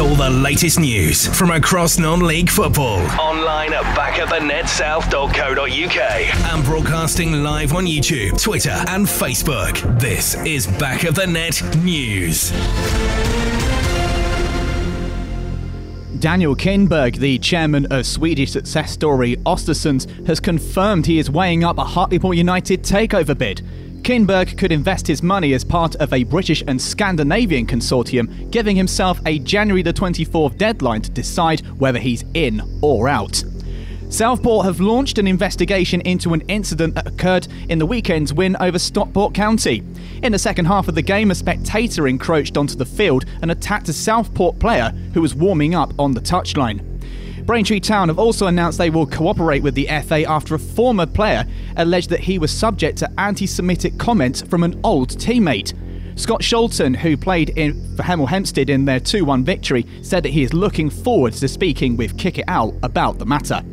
all the latest news from across non-league football. Online at backofthenetsouth.co.uk and broadcasting live on YouTube, Twitter and Facebook. This is Back of the Net News. Daniel Kindberg, the chairman of Swedish success story Östersunds, has confirmed he is weighing up a Hartlepool United takeover bid. Kindberg could invest his money as part of a British and Scandinavian consortium, giving himself a January the 24th deadline to decide whether he's in or out. Southport have launched an investigation into an incident that occurred in the weekend's win over Stockport County. In the second half of the game, a spectator encroached onto the field and attacked a Southport player who was warming up on the touchline. Braintree Town have also announced they will cooperate with the FA after a former player alleged that he was subject to anti-Semitic comments from an old teammate. Scott Sholton, who played for Hemel Hempstead in their 2-1 victory, said that he is looking forward to speaking with Kick It Out about the matter.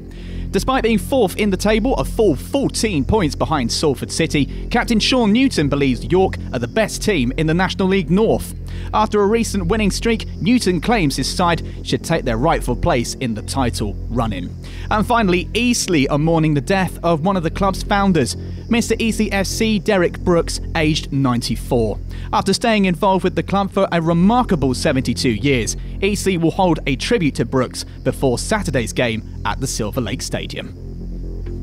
Despite being fourth in the table, a full 14 points behind Salford City, captain Sean Newton believes York are the best team in the National League North. After a recent winning streak, Newton claims his side should take their rightful place in the title run-in. And finally, Eastleigh are mourning the death of one of the club's founders, Mr. Eastleigh FC Derek Brooks, aged 94. After staying involved with the club for a remarkable 72 years, Eastleigh will hold a tribute to Brooks before Saturday's game at the Silver Lake Stadium.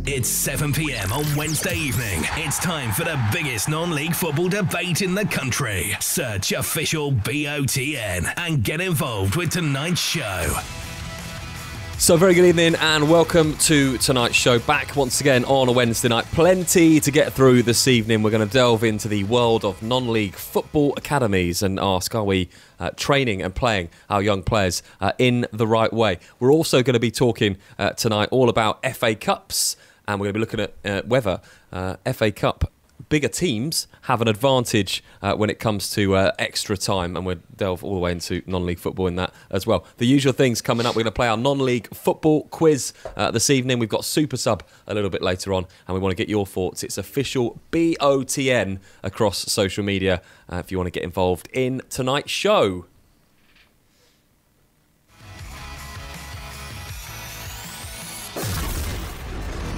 It's 7 p.m. on Wednesday evening. It's time for the biggest non-league football debate in the country. Search official BOTN and get involved with tonight's show. So very good evening and welcome to tonight's show. Back once again on a Wednesday night. Plenty to get through this evening. We're going to delve into the world of non-league football academies and ask, are we training and playing our young players in the right way? We're also going to be talking tonight all about FA Cups, and we're going to be looking at whether FA Cup bigger teams have an advantage when it comes to extra time, and we'll delve all the way into non-league football in that as well. The usual things coming up. We're going to play our non-league football quiz this evening. We've got Super Sub a little bit later on, and we want to get your thoughts. It's official BOTN across social media if you want to get involved in tonight's show.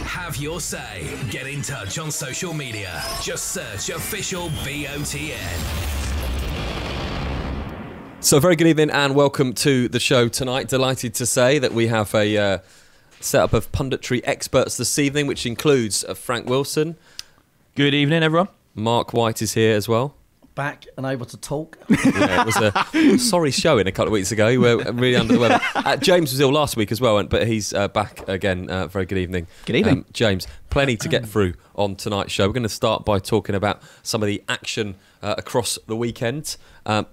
Have your say. Get in touch on social media. Just search official BOTN. So very good evening and welcome to the show tonight. Delighted to say that we have a setup of punditry experts this evening, which includes Frank Wilson. Good evening, everyone. Mark White is here as well. Back and able to talk. Yeah, it was a sorry showing a couple of weeks ago. You were really under the weather. James was ill last week as well, but he's back again. Very good evening. Good evening. James, plenty to get through on tonight's show. We're going to start by talking about some of the action across the weekend.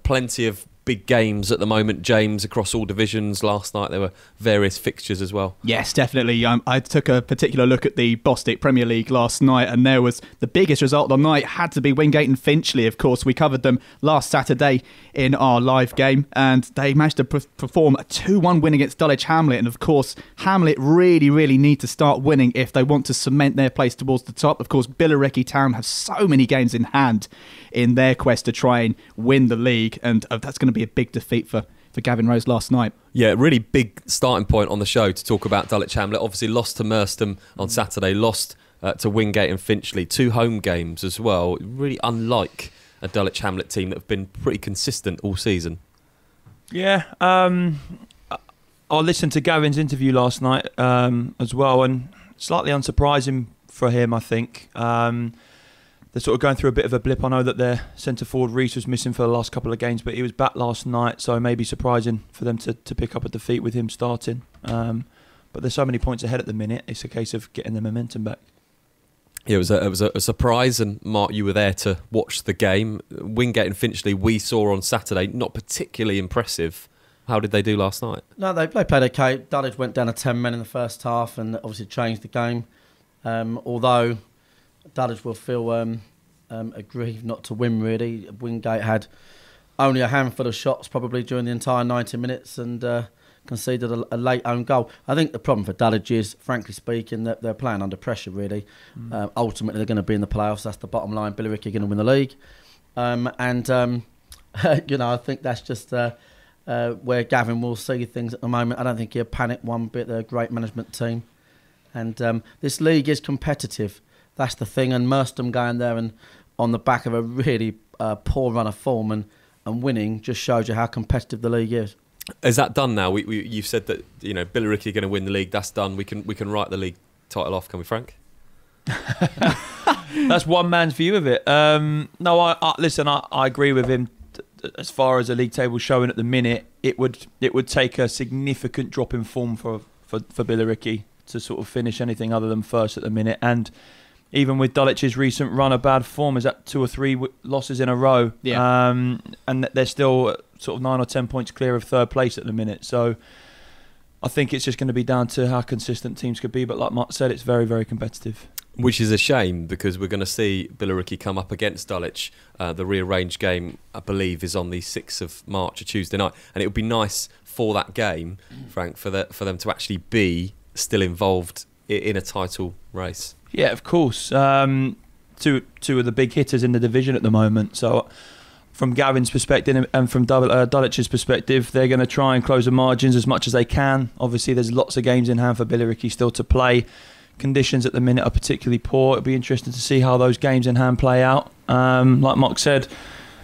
Plenty of big games at the moment, James, across all divisions. Last night there were various fixtures as well. Yes, definitely. I took a particular look at the Bostik Premier League last night, and there was the biggest result of the night had to be Wingate and Finchley. Of course, we covered them last Saturday in our live game, and they managed to perform a 2-1 win against Dulwich Hamlet. And of course, Hamlet really need to start winning if they want to cement their place towards the top. Of course, Billericay Town have so many games in hand in their quest to try and win the league, and that's going to be a big defeat for Gavin Rose last night. Yeah, really big starting point on the show to talk about Dulwich Hamlet. Obviously lost to Merstham on Saturday, lost to Wingate and Finchley, 2 home games as well. Really unlike a Dulwich Hamlet team that have been pretty consistent all season. Yeah, I listened to Gavin's interview last night as well, and slightly unsurprising for him, I think. They're sort of going through a bit of a blip. I know that their centre-forward Reece was missing for the last couple of games, but he was back last night, so it may be surprising for them to pick up a defeat with him starting. But there's so many points ahead at the minute, it's a case of getting the momentum back. Yeah, it was a surprise, and Mark, you were there to watch the game. Wingate and Finchley we saw on Saturday, not particularly impressive. How did they do last night? No, they played okay. Dulwich went down to 10 men in the first half and obviously changed the game. Although Dulwich will feel aggrieved not to win, really. Wingate had only a handful of shots probably during the entire 90 minutes and conceded a late own goal. I think the problem for Dulwich is, frankly speaking, that they're playing under pressure, really. Ultimately, they're going to be in the playoffs. That's the bottom line. Billericay are going to win the league. I think that's just where Gavin will see things at the moment. I don't think he'll panic one bit. They're a great management team. And this league is competitive. That's the thing. And Merstham going there and on the back of a really poor run of form and winning just shows you how competitive the league is. Is that done now? You've said that Billericay are going to win the league. That's done. We can write the league title off, can we, Frank? That's one man's view of it. No, I agree with him. As far as the league table showing at the minute, it would take a significant drop in form for Billericay to sort of finish anything other than first at the minute. And even with Dulwich's recent run of bad form, is that 2 or 3 losses in a row? Yeah. And they're still sort of 9 or 10 points clear of third place at the minute. So I think it's just going to be down to how consistent teams could be. But like Mark said, it's very, very competitive. Which is a shame, because we're going to see Billericay come up against Dulwich. The rearranged game, I believe, is on the 6th of March, a Tuesday night. And it would be nice for that game, Frank, for them to actually be still involved in a title race. Yeah, of course. Two of the big hitters in the division at the moment. So from Gavin's perspective and from Dulwich's perspective, they're going to try and close the margins as much as they can. Obviously, there's lots of games in hand for Billericay still to play. Conditions at the minute are particularly poor. It'll be interesting to see how those games in hand play out. Like Mark said,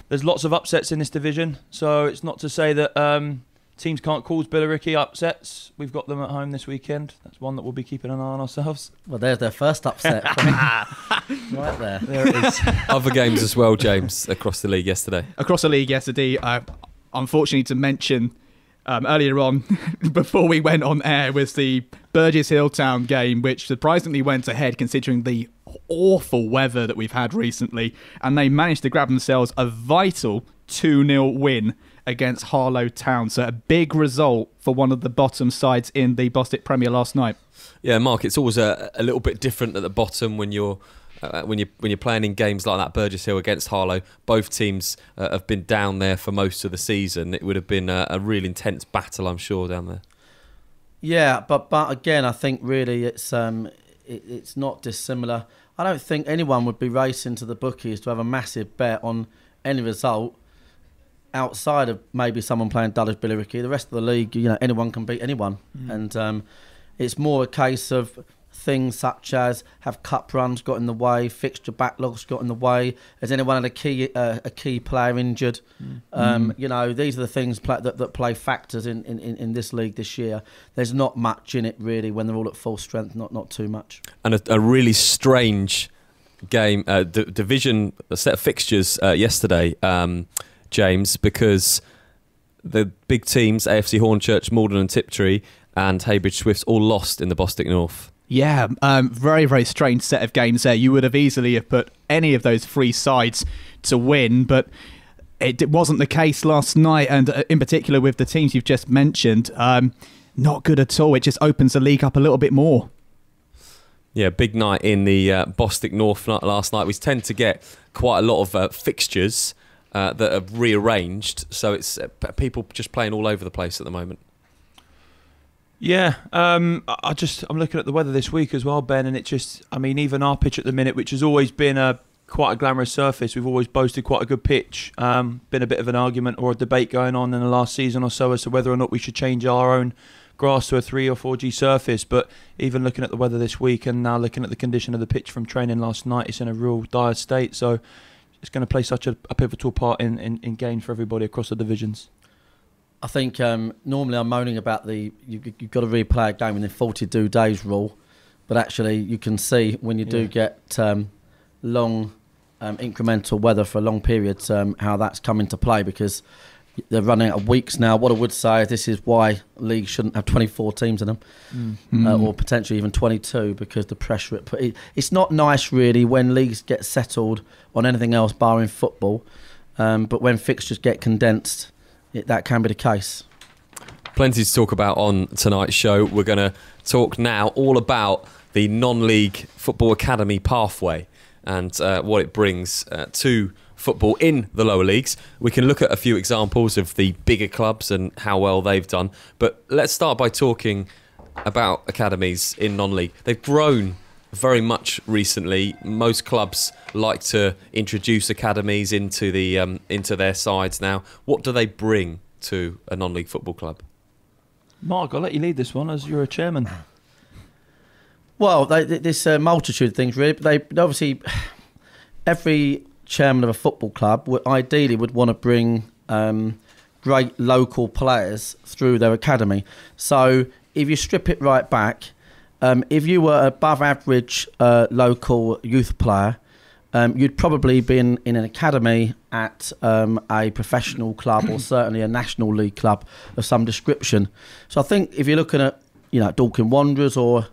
there's lots of upsets in this division. So it's not to say that teams can't cause Billericay upsets. We've got them at home this weekend. That's one that we'll be keeping an eye on ourselves. Well, there's their first upset. Right there. There it is. Other games as well, James, across the league yesterday. Across the league yesterday, unfortunately to mention earlier on, before we went on air, was the Burgess Hill Town game, which surprisingly went ahead considering the awful weather that we've had recently, and they managed to grab themselves a vital 2-0 win against Harlow Town. So a big result for one of the bottom sides in the Bostik Premier last night. Yeah, Mark, it's always a little bit different at the bottom when you're playing in games like that. Burgess Hill against Harlow, both teams have been down there for most of the season. It would have been a real intense battle, I'm sure, down there. Yeah, but again, I think really it's not dissimilar. I don't think anyone would be racing to the bookies to have a massive bet on any result outside of maybe someone playing Dulwich Billericay. The rest of the league, anyone can beat anyone. And it's more a case of things such as, have cup runs got in the way, fixture backlogs got in the way, has anyone had a key player injured? These are the things that play factors in this league this year. There's not much in it really when they're all at full strength, not too much. And a really strange game, division, a set of fixtures yesterday, James, because the big teams, AFC Hornchurch, Malden and Tiptree and Heybridge Swifts, all lost in the Bostik North. Yeah, very, very strange set of games there. You would have easily have put any of those 3 sides to win, but it wasn't the case last night, and in particular with the teams you've just mentioned, not good at all. It just opens the league up a little bit more. Yeah, big night in the Bostik North last night. We tend to get quite a lot of fixtures that are rearranged, so it's people just playing all over the place at the moment. Yeah, I'm looking at the weather this week as well, Ben, and even our pitch at the minute, which has always been quite a glamorous surface, we've always boasted quite a good pitch. Been a bit of an argument or a debate going on in the last season or so as to whether or not we should change our own grass to a 3 or 4G surface. But even looking at the weather this week and now looking at the condition of the pitch from training last night, it's in a real dire state. So it's going to play such a pivotal part in games for everybody across the divisions. I think normally I'm moaning about you've got to replay a game within 42 days rule, but actually you can see when you do get long incremental weather for long periods how that's come into play, because they're running out of weeks now. What I would say is this is why leagues shouldn't have 24 teams in them, or potentially even 22, because the pressure it put. It's not nice really when leagues get settled on anything else barring football, but when fixtures get condensed, that can be the case. Plenty to talk about on tonight's show. We're going to talk now all about the non-league football academy pathway and what it brings to football in the lower leagues. We can look at a few examples of the bigger clubs and how well they've done. But let's start by talking about academies in non-league. They've grown very much recently. Most clubs like to introduce academies into their sides now. What do they bring to a non-league football club? Mark, I'll let you lead this one as you're a chairman. Well, this multitude of things, really. They obviously, every chairman of a football club would ideally want to bring great local players through their academy. So if you strip it right back, if you were above average local youth player, you'd probably be in an academy at a professional club or certainly a national league club of some description. So I think if you're looking at, Dorking Wanderers or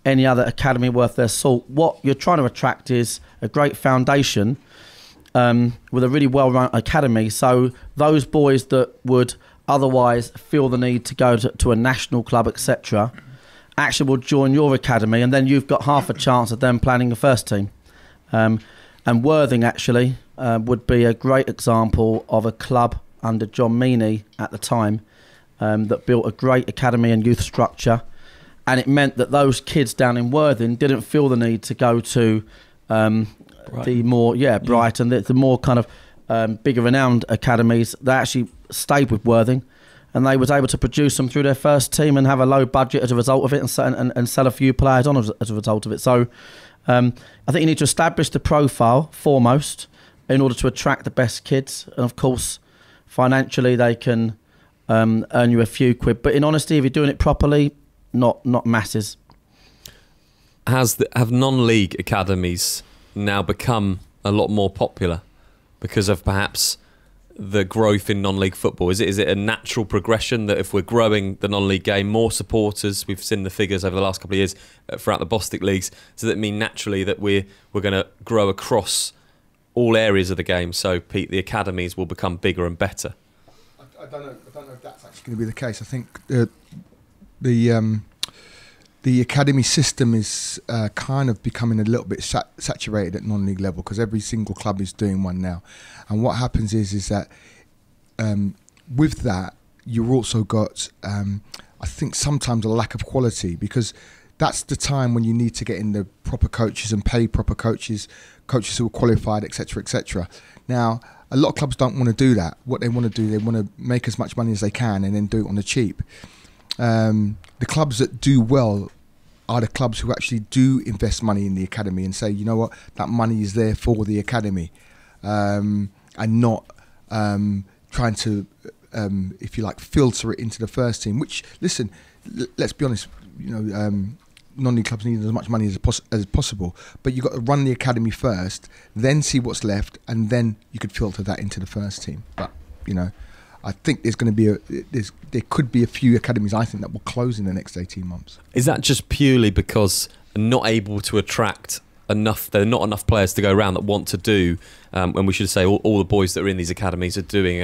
any other academy worth their salt, what you're trying to attract is a great foundation with a really well-run academy. So those boys that would otherwise feel the need to go to a national club, etc., actually will join your academy, and then you've got half a chance of them playing the first team. And Worthing actually would be a great example of a club under John Meaney at the time that built a great academy and youth structure. And it meant that those kids down in Worthing didn't feel the need to go to the more, Brighton, the more kind of bigger renowned academies. They actually stayed with Worthing, and they was able to produce them through their first team and have a low budget as a result of it, and sell a few players on as a result of it. So I think you need to establish the profile foremost in order to attract the best kids. And of course, financially, they can earn you a few quid. But in honesty, if you're doing it properly, not masses. Have non-league academies now become a lot more popular because of perhaps the growth in non-league football? Is it a natural progression that if we're growing the non-league game, more supporters, we've seen the figures over the last couple of years throughout the Bostik leagues, does that mean naturally that we're going to grow across all areas of the game? So, Pete, the academies will become bigger and better. I don't know if that's actually going to be the case. I think the academy system is kind of becoming a little bit saturated at non-league level because every single club is doing one now. And what happens is that with that, you've also got, I think, sometimes a lack of quality, because that's the time when you need to get in the proper coaches and pay proper coaches who are qualified, etc., etc. Now, a lot of clubs don't want to do that. What they want to do, they want to make as much money as they can and then do it on the cheap. The clubs that do well are the clubs who actually do invest money in the academy and say, you know what, that money is there for the academy, and not trying to, if you like, filter it into the first team. Which, listen, let's be honest, non-league clubs need as much money as possible, but you've got to run the academy first, then see what's left, and then you could filter that into the first team. But I think there's going to be there could be a few academies, I think, that will close in the next 18 months. Is that just purely because they're not able to attract enough? There are not enough players to go around that want to do. And we should say all the boys that are in these academies are doing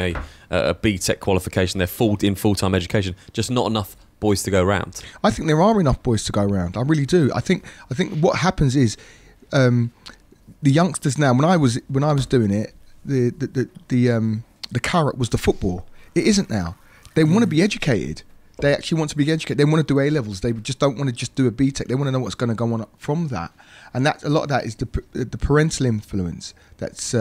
a BTEC qualification. They're in full-time education. Just not enough boys to go around. I think there are enough boys to go around. I really do. I think what happens is the youngsters now. When I was doing it, the carrot was the football. It isn't now. They want to be educated. They actually want to be educated. They want to do A-levels. They just don't want to just do a BTEC. They want to know what's going to go on from that. And a lot of that is the parental influence that's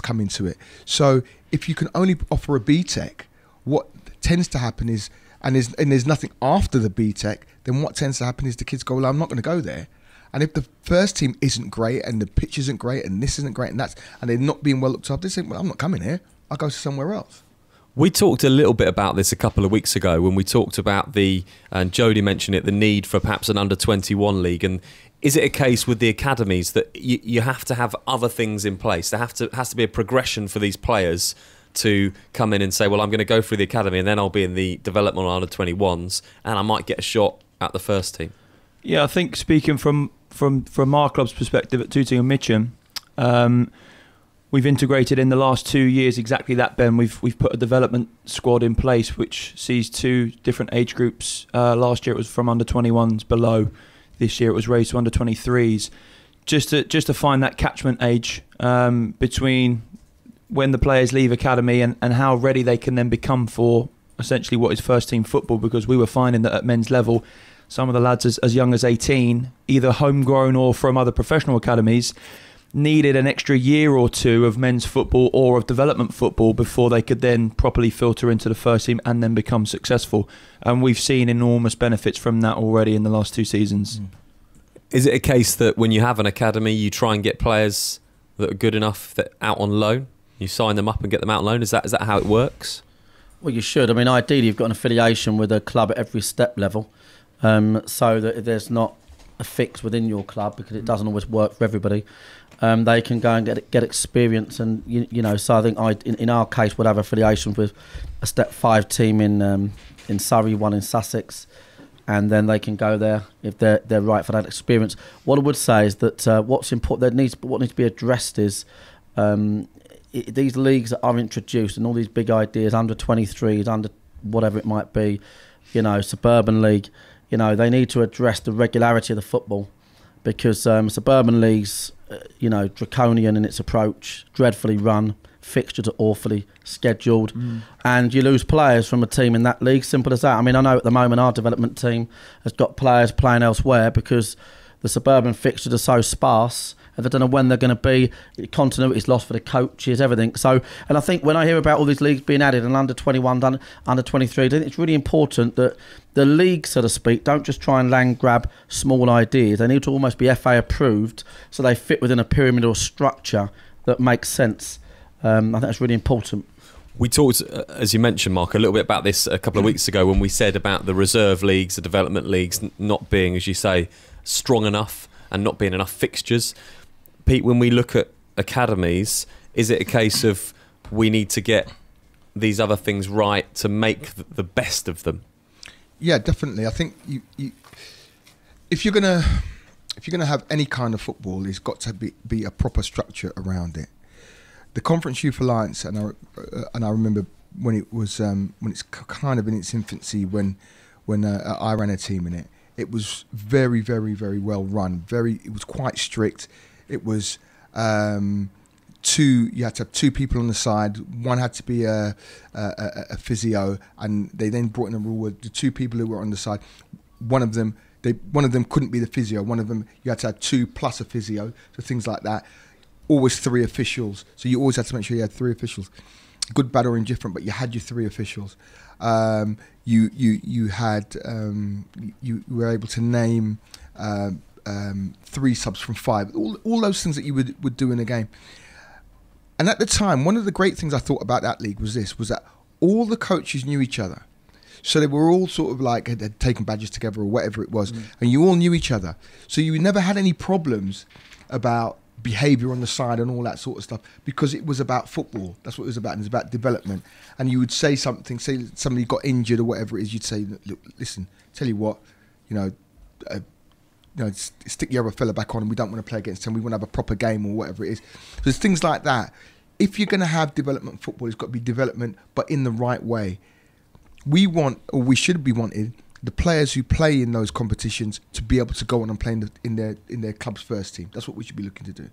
come into it. So if you can only offer a BTEC, what tends to happen is, and there's nothing after the BTEC, then what tends to happen is the kids go, well, I'm not going to go there. And if the first team isn't great and the pitch isn't great and this isn't great and they're not being well looked after, they say, well, I'm not coming here. I'll go to somewhere else. We talked a little bit about this a couple of weeks ago when we talked about and Jody mentioned it, the need for perhaps an under-21 league. And is it a case with the academies that you have to have other things in place? There has to be a progression for these players to come in and say, well, I'm going to go through the academy and then I'll be in the development under-21s and I might get a shot at the first team. Yeah, I think speaking from our club's perspective at Tooting and Mitcham, we've integrated in the last 2 years exactly that, Ben. We've put a development squad in place which sees two different age groups. Last year it was from under-21s below. This year it was raised to under-23s. Just to find that catchment age between when the players leave academy and how ready they can then become for essentially what is first team football, because we were finding that at men's level, some of the lads as young as 18, either homegrown or from other professional academies, needed an extra year or two of men's football or of development football before they could then properly filter into the first team and then become successful. And we've seen enormous benefits from that already in the last 2 seasons. Is it a case that when you have an academy, you try and get players that are good enough that out on loan? You sign them up and get them out on loan? Is that how it works? Well, you should. I mean, ideally, you've got an affiliation with a club at every step level, so that if there's not a fix within your club, because it doesn't always work for everybody, they can go and get experience. And you know, so I think in our case, we'll have affiliations with a Step 5 team in Surrey, one in Sussex, and then they can go there if they're right for that experience. What I would say is that what's important, what needs to be addressed is these leagues that are introduced and all these big ideas, under 23s, under whatever it might be, you know, suburban league, you know, they need to address the regularity of the football, because suburban leagues, you know, draconian in its approach, dreadfully run, fixtures are awfully scheduled, and you lose players from a team in that league. Simple as that. I mean, I know at the moment our development team has got players playing elsewhere because the suburban fixtures are so sparse, and they don't know when they're going to be. Continuity's lost for the coaches, everything. So, and I think when I hear about all these leagues being added and under 21, under 23, I think it's really important that the league, so to speak, don't just try and land grab small ideas. They need to almost be FA approved, so they fit within a pyramidal structure that makes sense. I think that's really important. We talked, as you mentioned, Mark, a little bit about this a couple of weeks ago when we said about the reserve leagues, the development leagues not being, as you say, strong enough and not being enough fixtures. Pete, when we look at academies, is it a case of we need to get these other things right to make the best of them? Yeah, definitely. I think if you're gonna have any kind of football, there's got to be a proper structure around it. The Conference Youth Alliance, and I remember when it's kind of in its infancy, when I ran a team in it. It was very, very, very well run. It was quite strict. It was you had to have 2 people on the side. One had to be a physio, and they then brought in a rule where the 2 people who were on the side, one of them couldn't be the physio. One of them, you had to have 2 plus a physio, so things like that. Always 3 officials, so you always had to make sure you had 3 officials, good, bad, or indifferent. But you had your 3 officials. You were able to name 3 subs from 5. All those things that you would do in a game. And at the time, one of the great things I thought about that league was that all the coaches knew each other. So they were all sort of like had taken badges together or whatever it was, and you all knew each other. So you never had any problems about behaviour on the side and all that sort of stuff, because it was about football. That's what it was about, and it was about development. And you would say something, say somebody got injured or whatever it is, you'd say, look, listen, tell you what, stick your other fella back on, and we don't want to play against him, we want to have a proper game or whatever it is. So there's things like that. If you're going to have development football, it's got to be development, but in the right way. We should be wanting the players who play in those competitions to be able to go on and play in their club's first team. That's what we should be looking to do.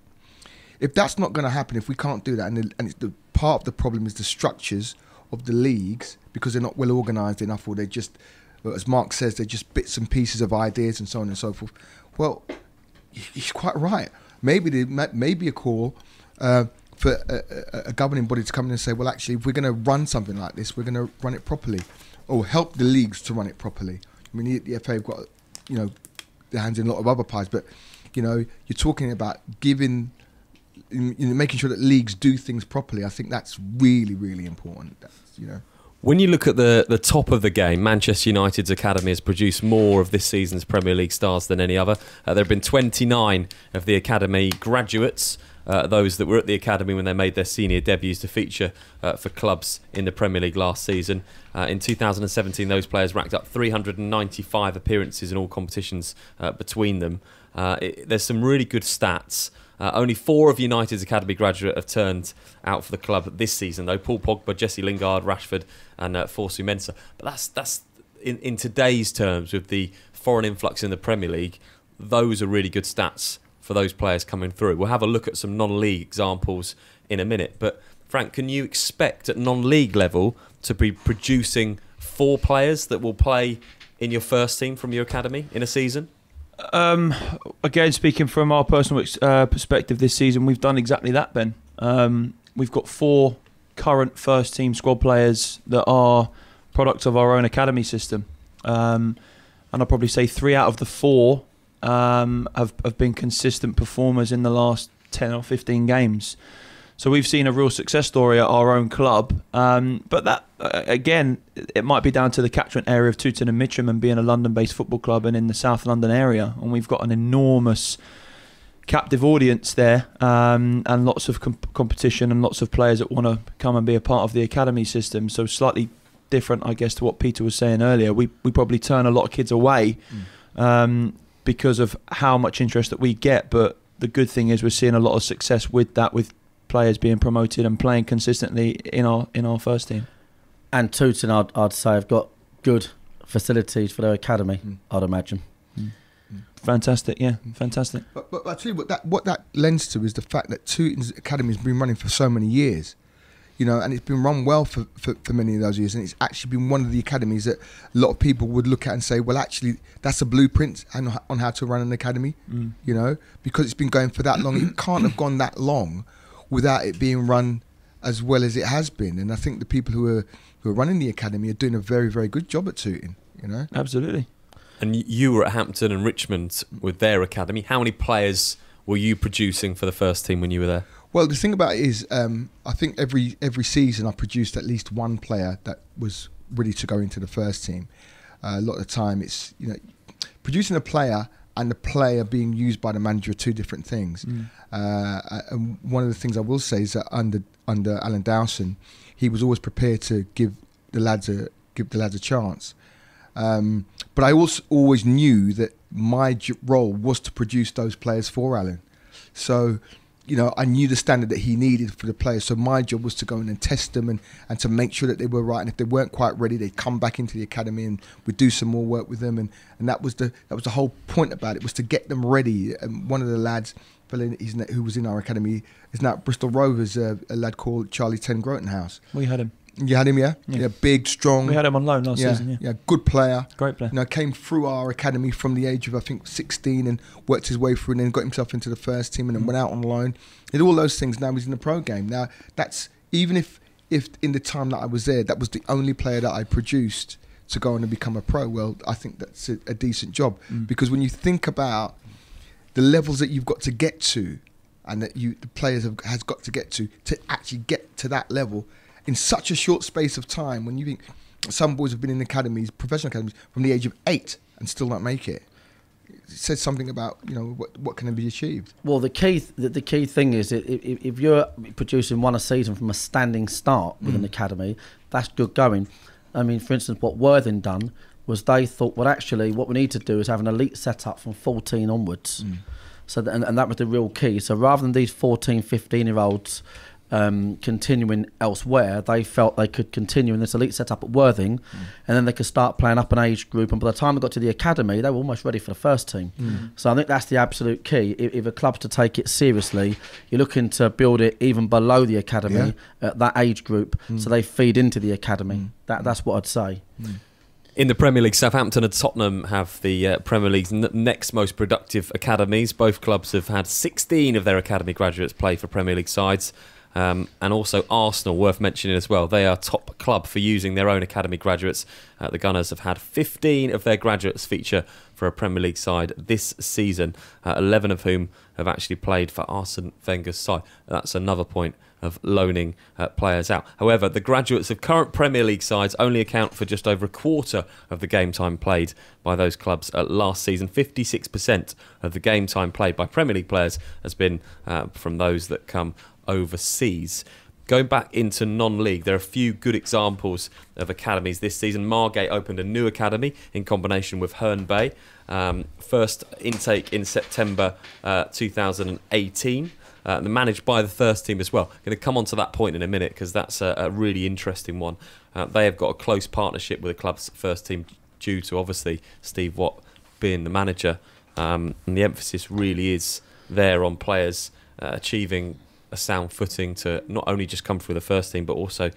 If that's not going to happen, if we can't do that, and it's the part of the problem is the structures of the leagues, because they're not well organised enough, or they just, as Mark says, they're just bits and pieces of ideas and so on and so forth. Well, he's quite right. Maybe there may be a call for a governing body to come in and say, well, actually, if we're going to run something like this, we're going to run it properly, or help the leagues to run it properly. I mean, the FA have got, their hands in a lot of other pies, but, you're talking about making sure that leagues do things properly. I think that's really, really important. When you look at the top of the game, Manchester United's academy has produced more of this season's Premier League stars than any other. There have been 29 of the academy graduates, those that were at the academy when they made their senior debuts to feature for clubs in the Premier League last season. In 2017, those players racked up 395 appearances in all competitions between them. There's some really good stats. Only 4 of United's academy graduate have turned out for the club this season, though. Paul Pogba, Jesse Lingard, Rashford and Forsu Mensah. But that's in today's terms, with the foreign influx in the Premier League, those are really good stats for those players coming through. We'll have a look at some non-league examples in a minute. But Frank, can you expect at non-league level to be producing 4 players that will play in your first team from your academy in a season? Again, speaking from our personal perspective this season, we've done exactly that, Ben. We've got 4 current first team squad players that are products of our own academy system. And I'll probably say 3 out of the 4 have been consistent performers in the last 10 or 15 games. So we've seen a real success story at our own club. But that, again, it might be down to the catchment area of Tooting and Mitcham and being a London-based football club and in the South London area. And we've got an enormous captive audience there, and lots of competition and lots of players that want to come and be a part of the academy system. So slightly different, I guess, to what Peter was saying earlier. We probably turn a lot of kids away because of how much interest that we get. But the good thing is we're seeing a lot of success with that, with players being promoted and playing consistently in our first team. And Tooting, I'd say, have got good facilities for their academy, I'd imagine. Fantastic, yeah, fantastic. But I tell you what that lends to is the fact that Tooting's academy has been running for so many years, and it's been run well for many of those years, and it's actually been one of the academies that a lot of people would look at and say, well, actually, that's a blueprint on how to run an academy, because it's been going for that long. It can't have gone that long without it being run as well as it has been. And I think the people who are running the academy are doing a very, very good job at Tooting, Absolutely. And you were at Hampton and Richmond with their academy. How many players were you producing for the first team when you were there? Well, the thing about it is, I think every season I produced at least one player that was ready to go into the first team. A lot of the time it's, producing a player and the player being used by the manager are two different things. And one of the things I will say is that under Alan Dowson, he was always prepared to give the lads a chance. But I also always knew that my role was to produce those players for Alan. So, I knew the standard that he needed for the players. So my job was to go in and test them and to make sure that they were right. And if they weren't quite ready, they'd come back into the academy and we'd do some more work with them. And that was the whole point about it, was to get them ready. And one of the lads who was in our academy is now at Bristol Rovers, a lad called Charlie Ten Grotenhouse. We had him. You had him, yeah? Yeah, big, strong. We had him on loan last season, yeah. Good player. Great player. Came through our academy from the age of, I think, 16 and worked his way through and then got himself into the first team and then went out on loan. Did all those things. Now he's in the pro game. Now, that's, even if in the time that I was there, that was the only player that I produced to go on and become a pro, well, I think that's a decent job. Because when you think about the levels that you've got to get to and that the players has got to get to actually get to that level, in such a short space of time, when you think some boys have been in academies, professional academies, from the age of 8 and still not make it, it says something about what can be achieved. Well, the key thing is if you're producing one a season from a standing start with an academy, that's good going. I mean, for instance, what Worthing done was they thought, well, actually, what we need to do is have an elite setup from 14 onwards. So and that was the real key. So rather than these 14, 15-year-olds continuing elsewhere, they felt they could continue in this elite setup at Worthing, and then they could start playing up an age group, and by the time they got to the academy they were almost ready for the first team. So I think that's the absolute key. If a club's to take it seriously, you're looking to build it even below the academy at that age group, so they feed into the academy. That's what I'd say. In the Premier League, Southampton and Tottenham have the Premier League's next most productive academies. Both clubs have had 16 of their academy graduates play for Premier League sides. And also Arsenal, worth mentioning as well. They are top club for using their own academy graduates. The Gunners have had 15 of their graduates feature for a Premier League side this season, 11 of whom have actually played for Arsene Wenger's side. That's another point of loaning players out. However, the graduates of current Premier League sides only account for just over a quarter of the game time played by those clubs last season. 56% of the game time played by Premier League players has been from those that come overseas. Going back into non-league, there are a few good examples of academies this season. Margate opened a new academy in combination with Herne Bay. First intake in September 2018. They're managed by the first team as well. Going to come on to that point in a minute because that's a really interesting one. They have got a close partnership with the club's first team due to obviously Steve Watt being the manager. And the emphasis really is there on players achieving a sound footing to not only just come through the first team but also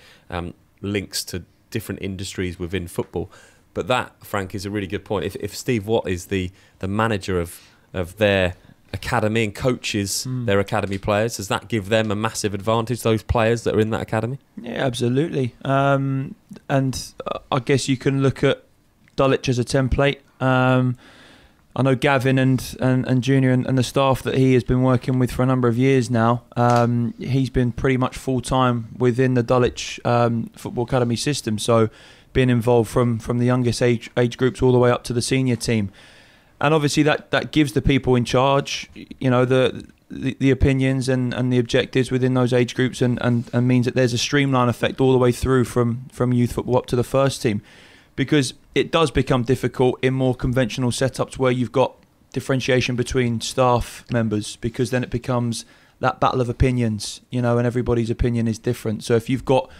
links to different industries within football. But that, Frank, is a really good point. If Steve Watt is the manager of their academy and coaches their academy players, does that give them a massive advantage, those players that are in that academy? Yeah, absolutely. And I guess you can look at Dulwich as a template. I know Gavin and Junior and the staff that he has been working with for a number of years now. He's been pretty much full-time within the Dulwich Football Academy system, so being involved from the youngest age groups all the way up to the senior team. And obviously that gives the people in charge, the opinions and the objectives within those age groups and means that there's a streamline effect all the way through from youth football up to the first team. Because it does become difficult in more conventional setups where you've got differentiation between staff members, because then it becomes that battle of opinions, and everybody's opinion is different. So if you've got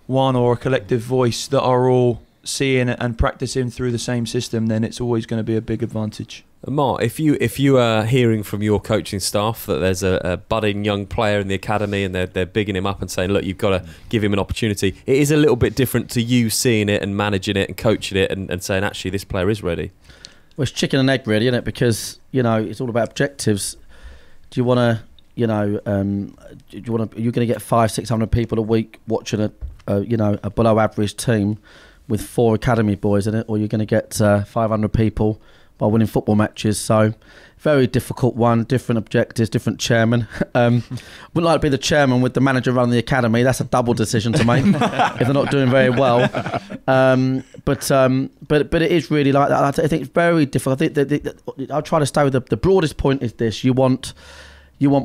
one or a collective voice that are all seeing and practicing through the same system, then it's always going to be a big advantage. Mark, if you are hearing from your coaching staff that there's a budding young player in the academy and they're bigging him up and saying, look, you've got to give him an opportunity, it is a little bit different to you seeing it and managing it and coaching it and saying, actually, this player is ready. Well, it's chicken and egg, really, isn't it? Because it's all about objectives. Do you want to, are you going to get 500-600 people a week watching a below average team with 4 academy boys in it, or you're going to get 500 people by winning football matches? So very difficult one, different objectives, different chairman. Wouldn't like to be the chairman with the manager running the academy. That's a double decision to make if they're not doing very well. But it is really like that. I think it's very difficult. I think I'll try to stay with the broadest point is this: you want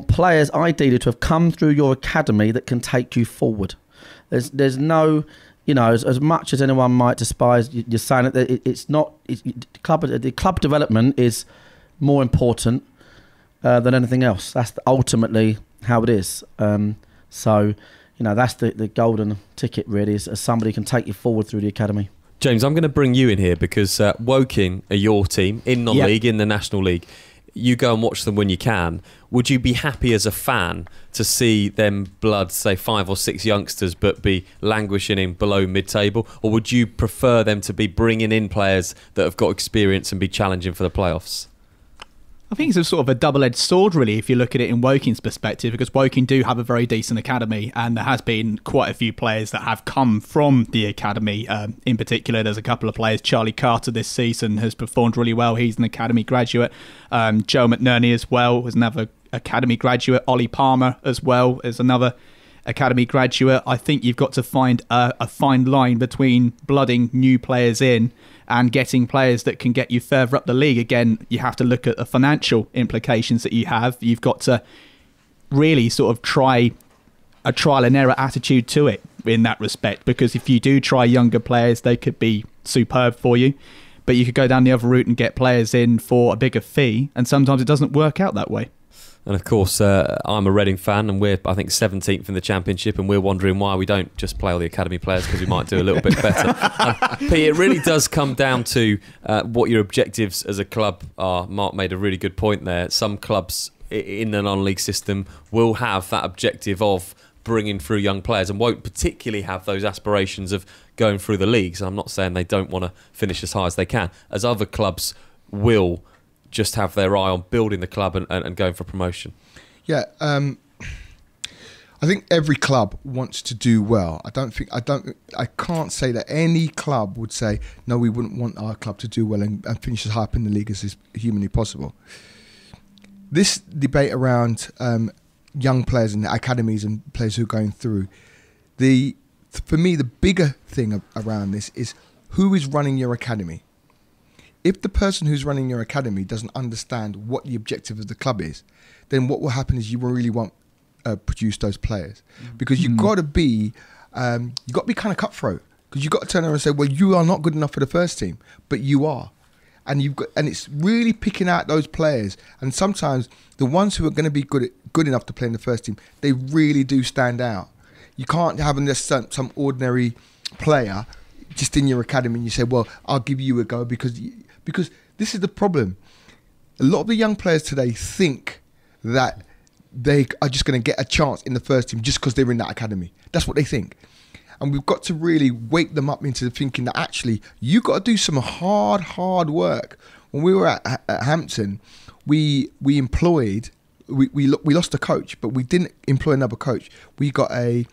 players ideally to have come through your academy that can take you forward. There's no, as much as anyone might despise, you're saying that it's not. The club development is more important than anything else. That's ultimately how it is. So, that's the golden ticket, really, is somebody who can take you forward through the academy. James, I'm going to bring you in here because Woking are your team in non-league, in the National League. You go and watch them when you can. Would you be happy as a fan to see them blood, say 5 or 6 youngsters, but be languishing in below mid-table? Or would you prefer them to be bringing in players that have got experience and be challenging for the playoffs? I think it's a sort of a double-edged sword, really, if you look at it in Woking's perspective, because Woking do have a very decent academy, and there has been quite a few players that have come from the academy. In particular, there's a couple of players. Charlie Carter this season has performed really well. He's an academy graduate. Joe McNerney as well was another academy graduate. Ollie Palmer as well is another academy graduate. I think you've got to find a fine line between blooding new players in and getting players that can get you further up the league. Again, you have to look at the financial implications that you have. You've got to really sort of try a trial and error attitude to it in that respect, because if you do try younger players, they could be superb for you, but you could go down the other route and get players in for a bigger fee, and sometimes it doesn't work out that way. And of course, I'm a Reading fan, and we're, I think, 17th in the Championship, and we're wondering why we don't just play all the academy players, because we might do a little bit better. Pete, it really does come down to what your objectives as a club are. Mark made a really good point there. Some clubs in the non-league system will have that objective of bringing through young players and won't particularly have those aspirations of going through the leagues. I'm not saying they don't want to finish as high as they can, as other clubs will just have their eye on building the club and going for promotion. Yeah, I think every club wants to do well. I can't say that any club would say, no, we wouldn't want our club to do well and finish as high up in the league as is humanly possible. This debate around young players in the academies and players who are going through, for me, the bigger thing around this is who is running your academy. If the person who's running your academy doesn't understand what the objective of the club is, then what will happen is you really won't produce those players, because you've got to be kind of cutthroat, because you've got to turn around and say, well, you are not good enough for the first team, but you are, and it's really picking out those players. And sometimes the ones who are going to be good enough to play in the first team, they really do stand out. You can't have just some ordinary player just in your academy and you say, well, I'll give you a go because this is the problem. A lot of the young players today think that they are just going to get a chance in the first team just because they're in that academy. That's what they think. And we've got to really wake them up into thinking that actually you got to do some hard work. When we were at Hampton, we lost a coach, but we didn't employ another coach. We got a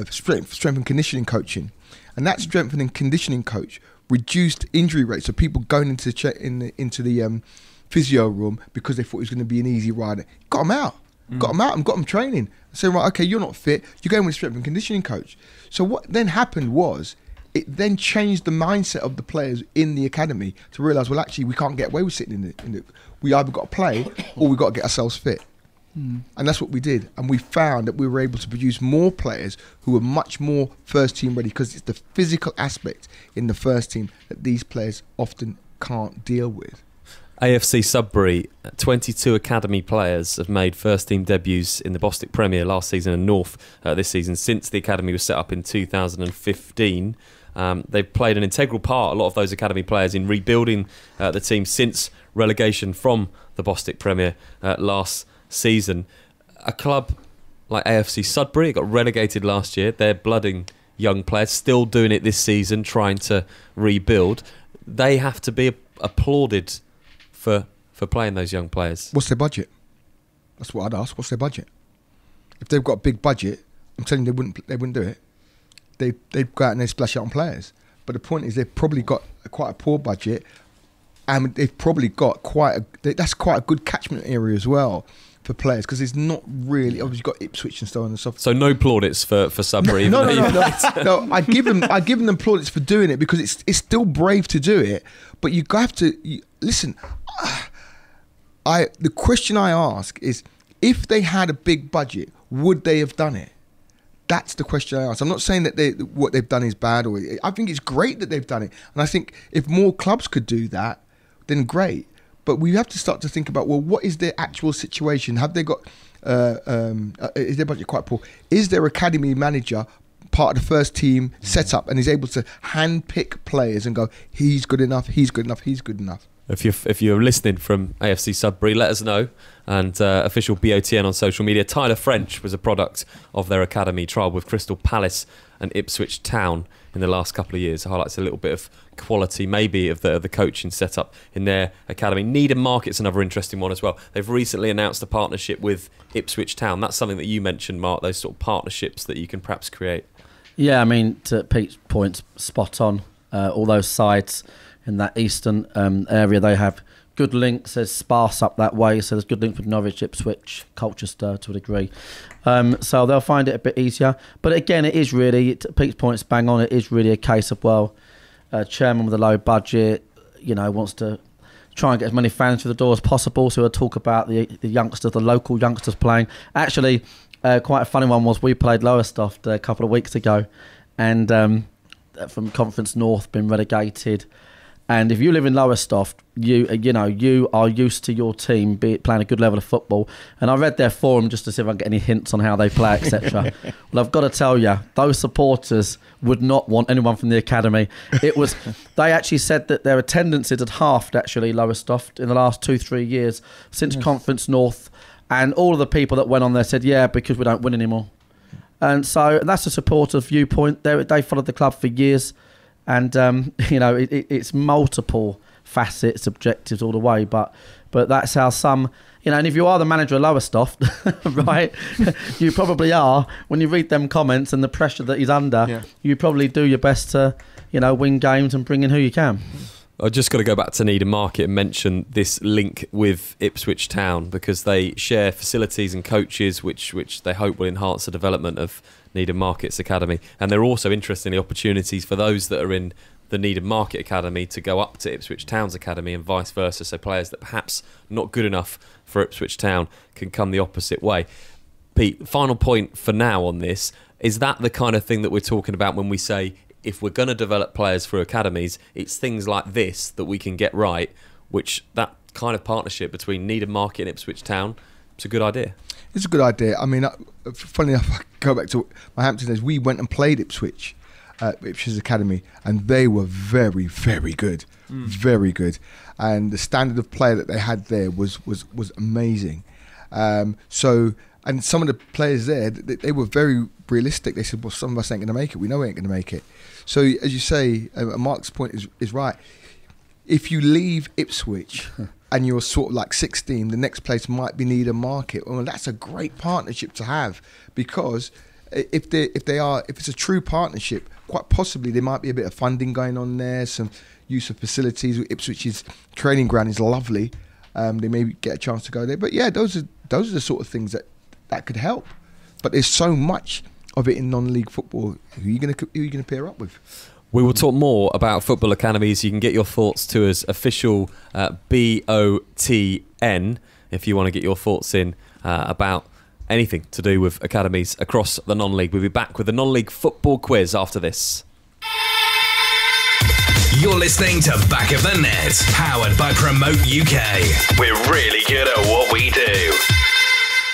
strength and conditioning coaching, and that strength and conditioning coach reduced injury rates. So people going into the physio room because they thought it was going to be an easy ride. Got them out. Got them training. So right, okay, you're not fit. You're going with a strength and conditioning coach. So what then happened was it then changed the mindset of the players in the academy to realise, well, actually, we can't get away with sitting in the. We either got to play or we got to get ourselves fit. And that's what we did. And we found that we were able to produce more players who were much more first team ready, because it's the physical aspect in the first team that these players often can't deal with. AFC Sudbury, 22 academy players have made first team debuts in the Bostik Premier last season and North this season since the academy was set up in 2015. They've played an integral part, a lot of those academy players, in rebuilding the team since relegation from the Bostik Premier last season. A club like AFC Sudbury got relegated last year. They're blooding young players, still doing it this season, trying to rebuild. They have to be applauded for playing those young players. What's their budget? That's what I'd ask. What's their budget? If they've got a big budget, I'm telling you, they wouldn't do it. They'd go out and they splash it on players. But the point is, they've probably got quite a poor budget, and they've probably got that's quite a good catchment area as well for players, because it's not really. Obviously, you've got Ipswich and so on and so forth. So no plaudits for Sudbury. No. I give them plaudits for doing it, because it's still brave to do it. But you have to listen. The question I ask is, if they had a big budget, would they have done it? That's the question I ask. I'm not saying that what they've done is bad, or I think it's great that they've done it. And I think if more clubs could do that, then great. But we have to start to think about, well, what is their actual situation? Have they got, is their budget quite poor? Is their academy manager part of the first team set up and is able to hand-pick players and go, he's good enough, he's good enough, he's good enough? If you're listening from AFC Sudbury, let us know. And official BOTN on social media. Tyler French was a product of their academy, trialled with Crystal Palace and Ipswich Town in the last couple of years. It highlights a little bit of quality, maybe, of the coaching setup in their academy. Needham Market's another interesting one as well. They've recently announced a partnership with Ipswich Town. That's something that you mentioned, Mark, those sort of partnerships that you can perhaps create. Yeah, I mean, to Pete's point, spot on. All those sides in that eastern area, they have good links. There's sparse up that way, so there's good links with Norwich, Ipswich, Colchester to a degree. So they'll find it a bit easier. But again, it is really, to Pete's point, it's bang on. It is really a case of, well, chairman with a low budget, wants to try and get as many fans through the door as possible. So we'll talk about the youngsters, the local youngsters playing. Actually, quite a funny one was we played Lowestoft a couple of weeks ago, and from Conference North, been relegated. And if you live in Lowestoft, you are used to your team playing a good level of football. And I read their forum just to see if I can get any hints on how they play, etc. Well, I've got to tell you, those supporters would not want anyone from the academy. They actually said that their attendances had halved, actually, Lowestoft, in the last 2-3 years since Conference North. And all of the people that went on there said, yeah, because we don't win anymore. And so that's a supporter viewpoint. They followed the club for years. And, it's multiple facets, objectives all the way. But that's how some, and if you are the manager of Lowestoft, right, you probably are. When you read them comments and the pressure that he's under, you probably do your best to, win games and bring in who you can. I've just got to go back to Needham Market and mention this link with Ipswich Town, because they share facilities and coaches which they hope will enhance the development of Needham Market's academy. And there are also, interestingly, opportunities for those that are in the Needham Market academy to go up to Ipswich Town's academy and vice versa. So players that perhaps not good enough for Ipswich Town can come the opposite way. Pete, final point for now on this, is that the kind of thing that we're talking about when we say, if we're going to develop players through academies, it's things like this that we can get right, which that kind of partnership between Needham Market and Ipswich Town, it's a good idea. It's a good idea. I mean, funny enough, I go back to my Hampton days, we went and played Ipswich at Ipswich's academy, and they were very, very good. Very good. And the standard of play that they had there was amazing. And some of the players there, they were very realistic. They said, well, some of us ain't going to make it. We know we ain't going to make it. So, as you say, Mark's point is right. If you leave Ipswich and you're sort of like 16, the next place might be Needham Market. Well, that's a great partnership to have, because if it's a true partnership, quite possibly there might be a bit of funding going on there, some use of facilities. Ipswich's training ground is lovely. They may get a chance to go there. But yeah, those are the sort of things that could help. But there's so much of it in non-league football. Who are you going to pair up with? We will talk more about football academies. You can get your thoughts to us, official BOTN, if you want to get your thoughts in about anything to do with academies across the non-league. We'll be back with the non-league football quiz after this. You're listening to Back of the Net, powered by Promote UK. We're really good at what we do.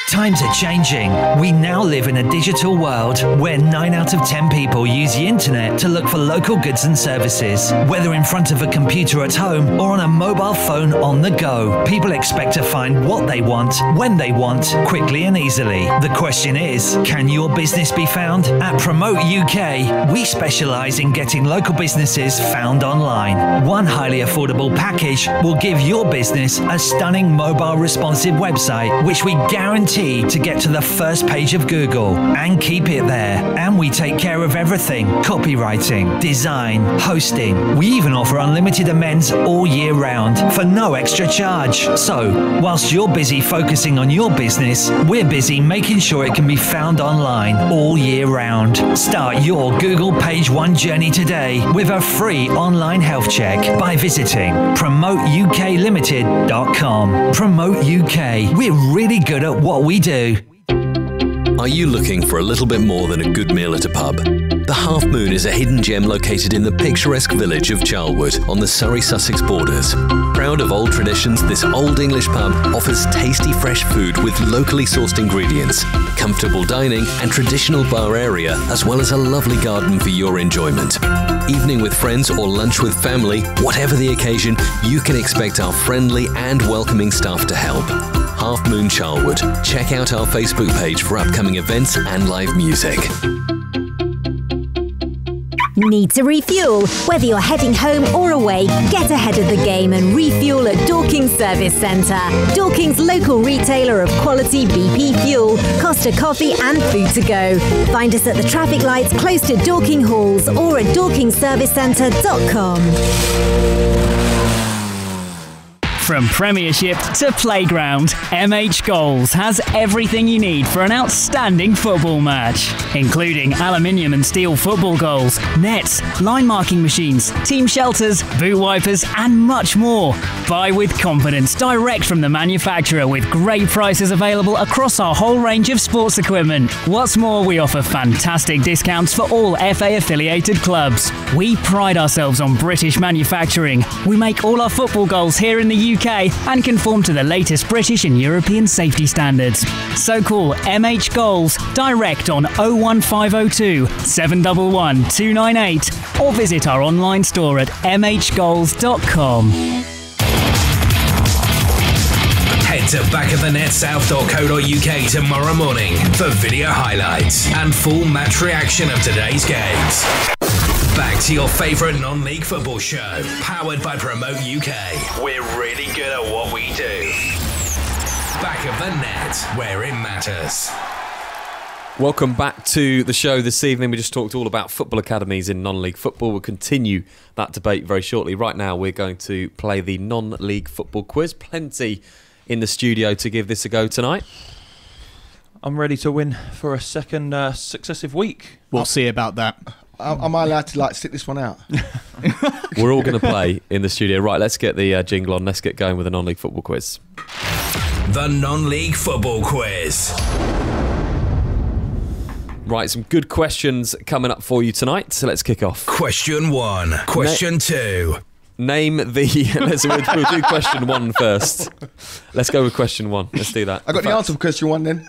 Times are changing. We now live in a digital world where 9 out of 10 people use the internet to look for local goods and services. Whether in front of a computer at home or on a mobile phone on the go, people expect to find what they want, when they want, quickly and easily. The question is, can your business be found? At Promote UK, we specialise in getting local businesses found online. One highly affordable package will give your business a stunning mobile responsive website, which we guarantee to get to the first page of Google and keep it there. And we take care of everything: copywriting, design, hosting. We even offer unlimited amends all year round for no extra charge. So, whilst you're busy focusing on your business, we're busy making sure it can be found online all year round. Start your Google Page One journey today with a free online health check by visiting promoteUKLimited.com. Promote UK. We're really good at what we do. Are you looking for a little bit more than a good meal at a pub? The Half Moon is a hidden gem located in the picturesque village of Charlwood on the Surrey-Sussex borders. Proud of old traditions, this Old English pub offers tasty fresh food with locally sourced ingredients, comfortable dining and traditional bar area, as well as a lovely garden for your enjoyment. Evening with friends or lunch with family, whatever the occasion, you can expect our friendly and welcoming staff to help. Half Moon Charlwood. Check out our Facebook page for upcoming events and live music. Need to refuel? Whether you're heading home or away, get ahead of the game and refuel at Dorking's Service Centre. Dorking's local retailer of quality BP fuel, Costa coffee and food to go. Find us at the traffic lights close to Dorking Halls or at dorkingservicecentre.com. From Premiership to Playground, MH Goals has everything you need for an outstanding football match, including aluminium and steel football goals, nets, line marking machines, team shelters, boot wipers and much more. Buy with confidence direct from the manufacturer with great prices available across our whole range of sports equipment. What's more, we offer fantastic discounts for all FA affiliated clubs. We pride ourselves on British manufacturing. We make all our football goals here in the UK and conform to the latest British and European safety standards. So call MH Goals direct on 01502 711 298 or visit our online store at mhgoals.com. Head to backofthenetsouth.co.uk tomorrow morning for video highlights and full match reaction of today's games. Back to your favourite non-league football show, powered by Promote UK. We're really good at what we do. Back of the Net, where it matters. Welcome back to the show this evening. We just talked all about football academies in non-league football. We'll continue that debate very shortly. Right now, we're going to play the non-league football quiz. Plenty in the studio to give this a go tonight. I'm ready to win for a second successive week. We'll see about that. Am I allowed to stick this one out? We're all going to play in the studio. Right, let's get the jingle on. Let's get going with the non-league football quiz. The non-league football quiz. Right, some good questions coming up for you tonight. So let's kick off. Question 1. Question 2. Name the... we'll do question 1 first. Let's go with question 1. Let's do that. I got the answer for question 1 then.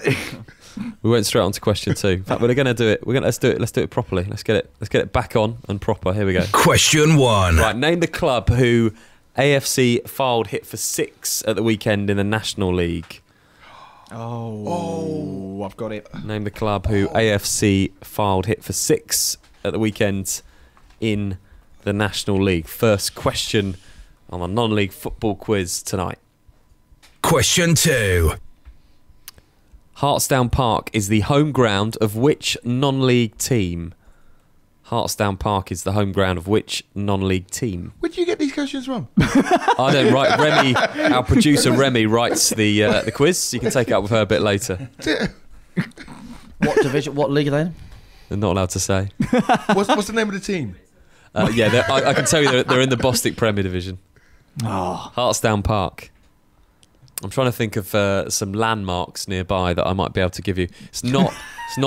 We went straight on to question 2. In fact, we're going to do it. Let's do it properly. Let's get it back on and proper. Here we go. Question 1. Right, name the club who AFC Fylde hit for 6 at the weekend in the National League. Oh, I've got it. Name the club who AFC filed hit for 6 at the weekend in the National League. First question on the non-league football quiz tonight. Question 2. Hartsdown Park is the home ground of which non-league team? Hartsdown Park is the home ground of which non-league team? Where do you get these questions from? I don't write. Remy, our producer Remy, writes the quiz. You can take it up with her a bit later. What division? What league are they in? They're not allowed to say. What's the name of the team? Yeah, I can tell you they're in the Bostik Premier Division. Hartsdown Park. I'm trying to think of some landmarks nearby that I might be able to give you. It's not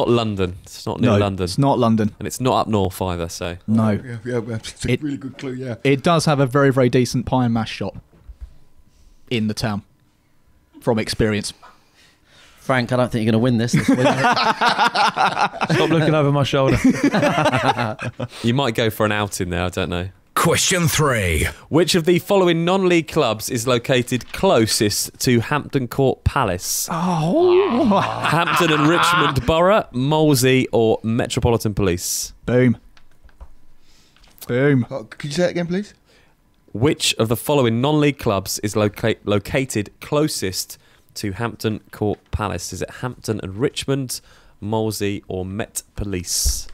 London. It's not near London. It's not London. And it's not up north either, so... No. Yeah, it's a really good clue, yeah. It does have a very, very decent pie and mash shop in the town, from experience. Frank, I don't think you're going to win this week. Stop looking over my shoulder. You might go for an outing there, I don't know. Question 3. Which of the following non-league clubs is located closest to Hampton Court Palace? Hampton and Richmond Borough, Molesey or Metropolitan Police? Boom. Could you say it again, please? Which of the following non-league clubs is located closest to Hampton Court Palace? Is it Hampton and Richmond, Molesey or Met Police?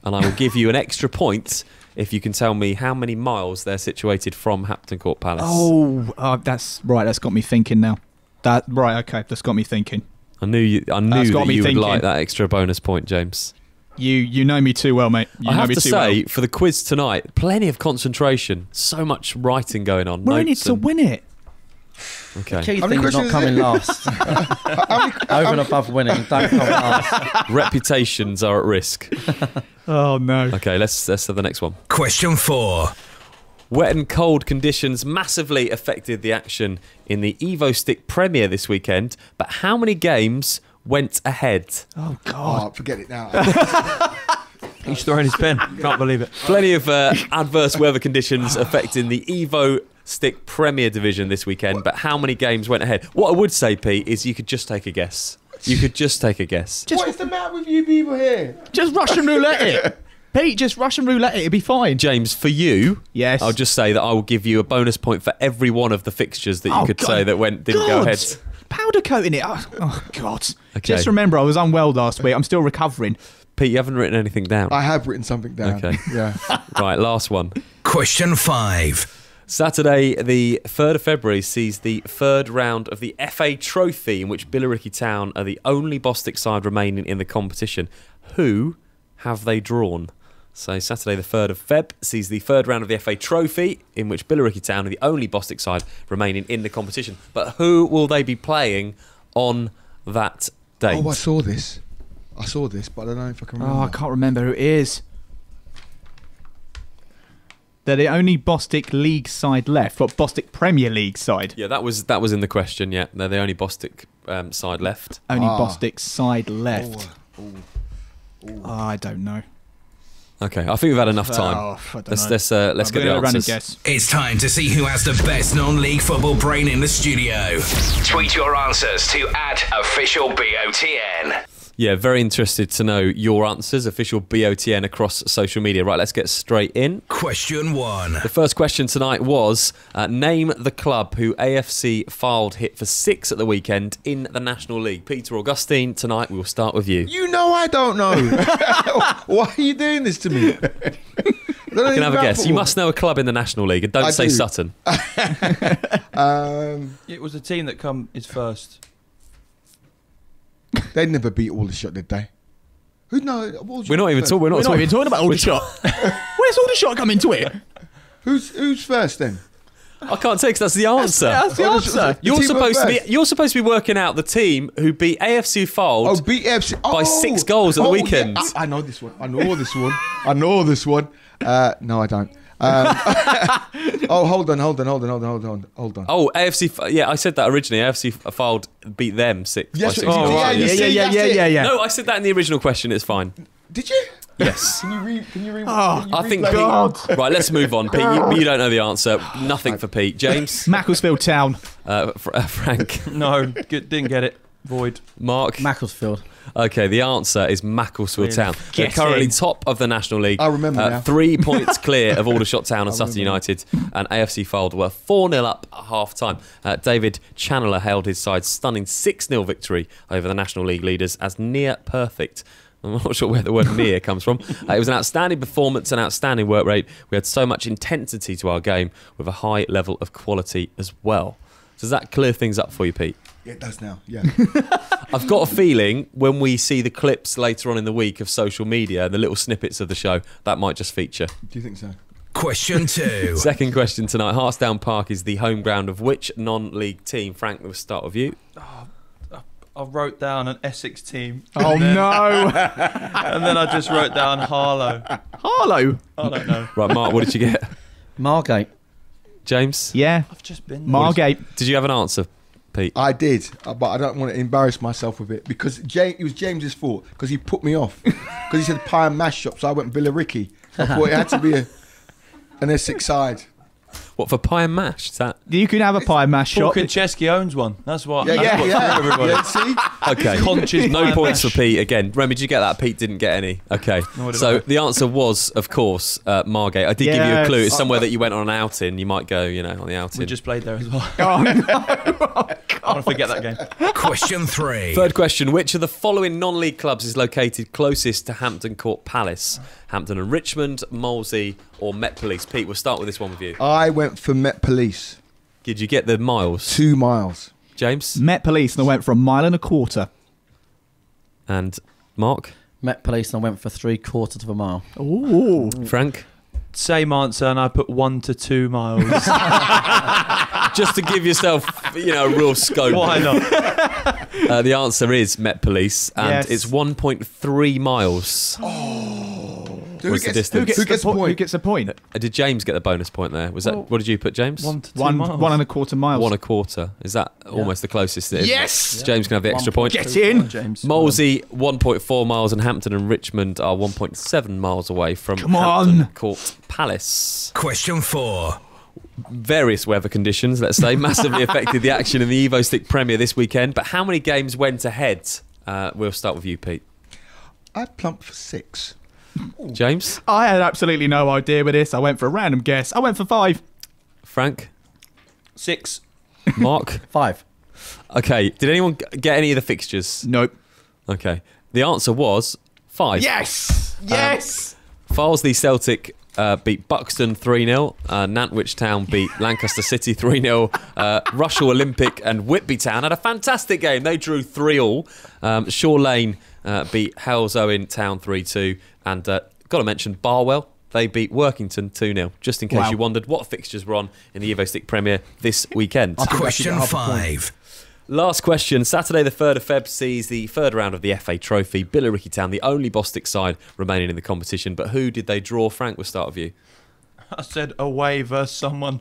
And I will give you an extra point if you can tell me how many miles they're situated from Hampton Court Palace. That's right. That's got me thinking now. Okay, that's got me thinking. I knew that you would like that extra bonus point, James. You know me too well, mate. I have to say, for the quiz tonight, plenty of concentration. So much writing going on. We're in it to win it. Okay. The key thing is not coming last. Over and above winning, don't come last. Reputations are at risk. Oh, no. Okay, let's have the next one. Question 4. Wet and cold conditions massively affected the action in the EvoStick Premier this weekend, but how many games went ahead? Oh, God. Oh, forget it now. He's throwing his pen. Can't believe it. Plenty of adverse weather conditions affecting the EvoStick Premier Division this weekend, but how many games went ahead? What I would say, Pete, is you could just take a guess. What is the matter with you people here? Just Russian roulette it. Pete, just Russian roulette it. It'd be fine. James, for you, yes, I'll just say that I will give you a bonus point for every one of the fixtures that you could say that didn't go ahead. Powder coating it. Oh God. Okay. Just remember, I was unwell last week. I'm still recovering. Pete, you haven't written anything down. I have written something down. Okay. Yeah. Right, last one. Question 5. Saturday, the 3rd of February, sees the third round of the FA Trophy, in which Billericay Town are the only Bostik side remaining in the competition. Who have they drawn? So Saturday, the 3rd of Feb, sees the third round of the FA Trophy, in which Billericay Town are the only Bostik side remaining in the competition. But who will they be playing on that date? Oh, I saw this, but I don't know if I can remember. Oh, I can't remember who it is. They're the only Bostik League side left. What, Bostik Premier League side? Yeah, that was in the question, yeah. They're the only Bostik side left. Only Bostik side left. I don't know. Okay, I think we've had enough time. Let's get the answers. It's time to see who has the best non-league football brain in the studio. Tweet your answers to @officialBOTN. Yeah, very interested to know your answers, official BOTN across social media. Right, let's get straight in. Question 1. The first question tonight was, name the club who AFC filed hit for 6 at the weekend in the National League. Peter Augustine, tonight we will start with you. You know I don't know. Why are you doing this to me? You can have a guess. Football. You must know a club in the National League, and don't say Sutton. It was the team that is first. They never beat Aldershot, did they? We're not even talking about Aldershot. Where's Aldershot come into it? Who's first then? I can't say because that's the answer. That's the answer. You're supposed to be working out the team who beat AFC Fold beat AFC by 6 goals at the weekend. Yeah, I know this one. I know this one. No, I don't. Hold on. Oh, AFC. Yeah, I said that originally. AFC Fold beat them 6. Yes, by 6 goals. Yeah. No, I said that in the original question. It's fine. Did you? Yes. Can you read? I think Pete. Right, let's move on. Pete, you don't know the answer. Nothing for Pete. James. Macclesfield Town. Frank. No, didn't get it. Void. Mark? Macclesfield. Okay, the answer is Macclesfield Town. They're Get currently in. top of the National League. I remember now. 3 points clear of Aldershot Town and Sutton United. And AFC Fylde were 4-0 up at half-time. David Chandler held his side's stunning 6-0 victory over the National League leaders as near perfect. I'm not sure where the word near comes from. It was an outstanding performance, an outstanding work rate. We had so much intensity to our game with a high level of quality as well. Does that clear things up for you, Pete? Yeah, it does now. Yeah. I've got a feeling when we see the clips later on in the week of social media, the little snippets of the show, that might just feature. Do you think so? Question 2. Second question tonight. Hartsdown Park is the home ground of which non-league team? Frank, we'll start with you. I wrote down an Essex team. Oh, and then, no. And then I just wrote down Harlow. Harlow? I don't know. Right, Mark, what did you get? Margate. James? Yeah. I've just been there. Margate. Did you have an answer, Pete? I did, but I don't want to embarrass myself with it because it was James's fault because he put me off because he said pie and mash shop, so I went Billericay. I thought it had to be an Essex side. What, for pie and mash? Is that... You can have a pie mash Paul shop. Konchesky owns one. That's what. Yeah, That's what threw everybody. Yeah, see? Okay. Conch's No pie and points mash. for Pete again. Remy, did you get that? Pete didn't get any. Okay. Nor did So I. the answer was, of course, Margate. I did give you a clue. It's Yes. somewhere that you went on an outing. You might go, on the outing. We just played there as well. Oh, no. I want to forget that game. Question 3. Third question. Which of the following non-league clubs is located closest to Hampton Court Palace? Hampton and Richmond, Molesey or Met Police? Pete, we'll start with this one with you. I went for Met Police. Did you get the miles? 2 miles. James? Met Police and I went for 1.25 miles. And Mark? Met Police and I went for 3/4 of a mile. Ooh. Frank? Same answer, and I put 1 to 2 miles. Just to give yourself, a real scope. Why not? The answer is Met Police, and Yes. it's 1.3 miles. Who What's the gets, distance? who gets the Who point? gets a point? Did James get the bonus point there? Was that what did you put, James? 1 to 2 One miles. 1.25 miles. 1.25. Is that almost the closest? It is? Yes! James can have the extra point. Get in. James. Molesey 1.4 miles and Hampton and Richmond are 1.7 miles away from Come Hampton on. Court Palace. Question 4. Various weather conditions, let's say, massively affected the action in the EvoStick Premier this weekend. But how many games went ahead? We'll start with you, Pete. I plumped for 6. James? I had absolutely no idea with this. I went for a random guess. I went for 5. Frank? 6. Mark? 5. Okay, did anyone get any of the fixtures? Nope. Okay. The answer was 5. Yes. Yes. Farlesley Celtic beat Buxton 3-0. Nantwich Town beat Lancaster City 3-0. Rushall Olympic and Whitby Town had a fantastic game. They drew 3-3. Shaw Lane beat Hells Owen Town 3-2. And got to mention Barwell. They beat Workington 2-0. Just in case Wow. you wondered what fixtures were on in the EvoStick Premier this weekend. Question 5. Last question. Saturday the 3rd of Feb sees the third round of the FA Trophy. Billericay Town, the only Bostik side remaining in the competition. But who did they draw? Frank, we'll start with you. I said away versus someone.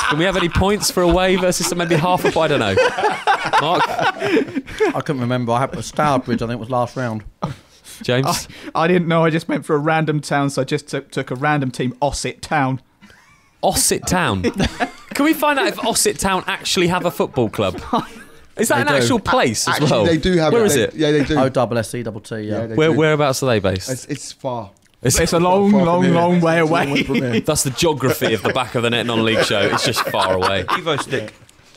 Can we have any points for away versus maybe half a point? I don't know. Mark? I couldn't remember. I had a Stourbridge, I think it was last round. James? I didn't know. I just went for a random town, so I just took a random team, Ossett Town. Ossett Town. Can we find out if Ossett Town actually have a football club? Is that They an do. actual place as Actually, well? they do have Where it. is it? Yeah, they do. O-double-S-E-double-T, yeah. they do. Whereabouts are they based? It's far. It's a long, Far from long, here. long way It's a long away. way from here. That's the geography of the back of the Net Non-League show. It's just far away. EvoStick.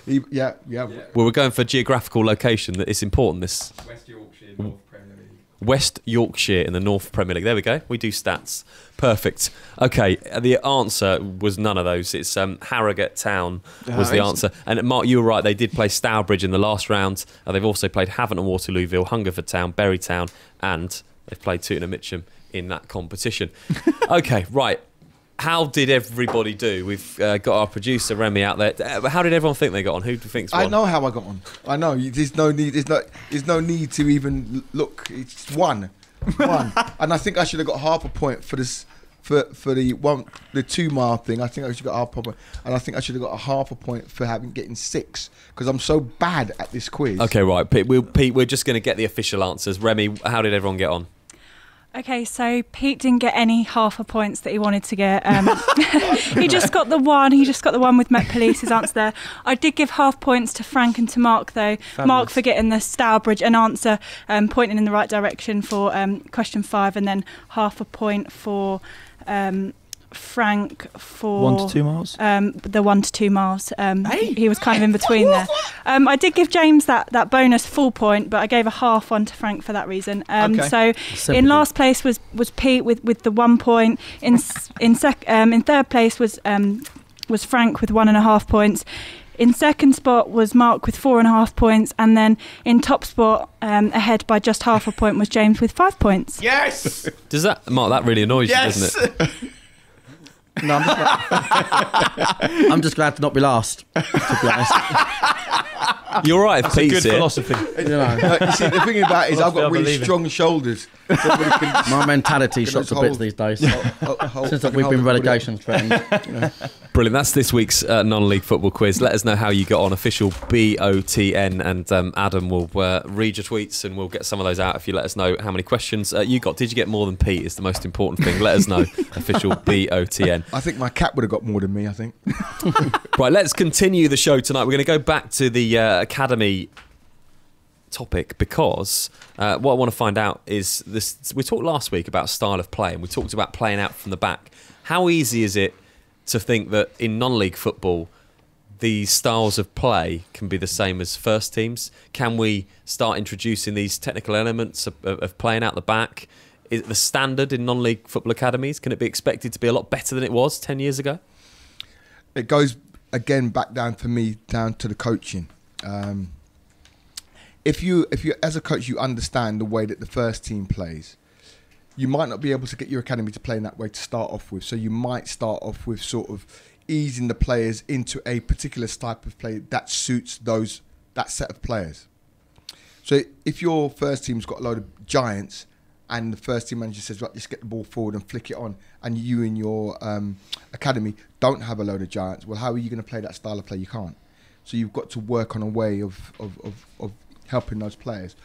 Yeah. Well, we're going for geographical location. That it's important, this. West Yorkshire, North Premier League. West Yorkshire in the North Premier League. There we go. We do stats. Perfect. Okay, the answer was none of those. It's Harrogate Town was the answer. And Mark, you were right. They did play Stourbridge in the last round. They've also played Havant and Waterlooville, Hungerford Town, Bury Town, and they've played Tooting and Mitcham in that competition. Okay, right. How did everybody do? We've got our producer Remy out there. How did everyone think they got on? Who do you think's won? I know how I got on. I know. There's no need. There's no need to even look. It's one, and I think I should have got half a point for this for the 2 mile thing. I think I should have got half a point, and I think I should have got a half a point for getting 6 because I'm so bad at this quiz. Okay, right, Pete. We're just going to get the official answers. Remy, how did everyone get on? Okay, so Pete didn't get any half a points that he wanted to get. He just got the one. He just got the one with Met Police's answer there. I did give half points to Frank and to Mark, though. Fabulous. Mark for getting the Stourbridge an answer, pointing in the right direction for question 5, and then half a point for Frank for 1 to 2 miles. The 1 to 2 miles. Hey. He was kind of in between there. I did give James that bonus full point, but I gave a half one to Frank for that reason. Okay. So Sympathy. in last place was Pete with the 1 point. In third place was Frank with 1.5 points. In second spot was Mark with 4.5 points, and then in top spot, ahead by just half a point, was James with 5 points. Yes. Does that, Mark? That really annoys you, Yes. doesn't it? No, I'm just glad to not be last, to be honest. You're right. If That's a Pete's good here. philosophy. You know, You see, the thing about it is I've got I really believe it. strong shoulders. my mentality Can shots I a bit hold- these days. Hold- Since fucking we've hold been it. relegation threatened. You know. Brilliant. That's this week's non-league football quiz. Let us know how you got on. Official BOTN, and Adam will read your tweets, and we'll get some of those out if you let us know how many questions you got. Did you get more than Pete? Is the most important thing. Let us know. Official BOTN. I think my cat would have got more than me, I think. Right, let's continue the show tonight. We're going to go back to the academy topic, because what I want to find out is this. We talked last week about style of play, and we talked about playing out from the back. How easy is it to think that in non-league football these styles of play can be the same as first teams? Can we start introducing these technical elements of playing out the back? Is it the standard in non-league football academies? Can it be expected to be a lot better than it was 10 years ago? It goes again back down for me down to the coaching. If you as a coach you understand the way that the first team plays, you might not be able to get your academy to play in that way to start off with. So you might start off with sort of easing the players into a particular type of play that suits that set of players. So if your first team's got a load of giants and the first team manager says, right, just get the ball forward and flick it on, and you in your academy don't have a load of giants, well, how are you going to play that style of play? You can't. So you've got to work on a way of helping those players.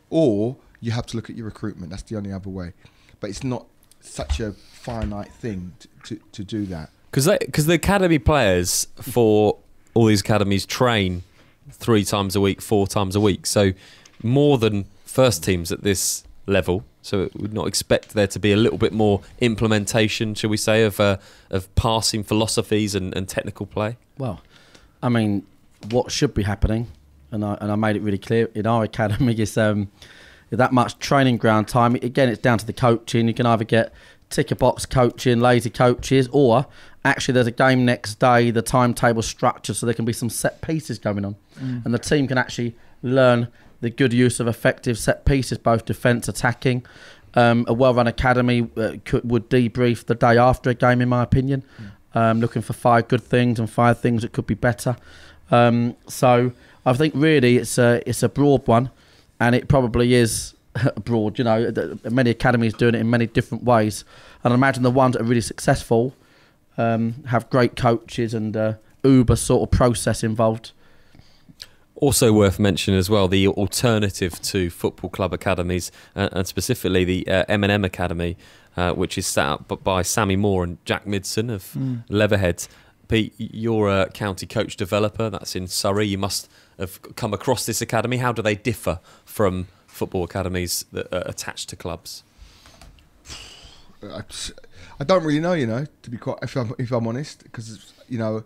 Or you have to look at your recruitment. That's the only other way. But it's not such a finite thing to do that. Because the academy players for all these academies train 3 times a week, 4 times a week. So more than first teams at this level. So we would not expect there to be a little bit more implementation, shall we say, of passing philosophies and technical play. Well, I mean, what should be happening, and I made it really clear in our academy, is that much training ground time. Again, it's down to the coaching. You can either get ticker box coaching, lazy coaches, or actually there's a game next day, the timetable structure, so there can be some set pieces going on. And the team can actually learn the good use of effective set pieces, both defence, attacking. A well-run academy would debrief the day after a game, in my opinion, looking for 5 good things and 5 things that could be better. So I think really it's a broad one, and it probably is broad. You know, many academies doing it in many different ways, and I imagine the ones that are really successful have great coaches and Uber sort of process involved. Also worth mentioning as well, the alternative to football club academies, and specifically the M&M Academy, which is set up by Sammy Moore and Jack Midson of Leatherhead. Pete, you're a county coach developer. That's in Surrey. You must have come across this academy. How do they differ from football academies that are attached to clubs? I don't really know, you know, to be quite, if I'm honest, because, you know,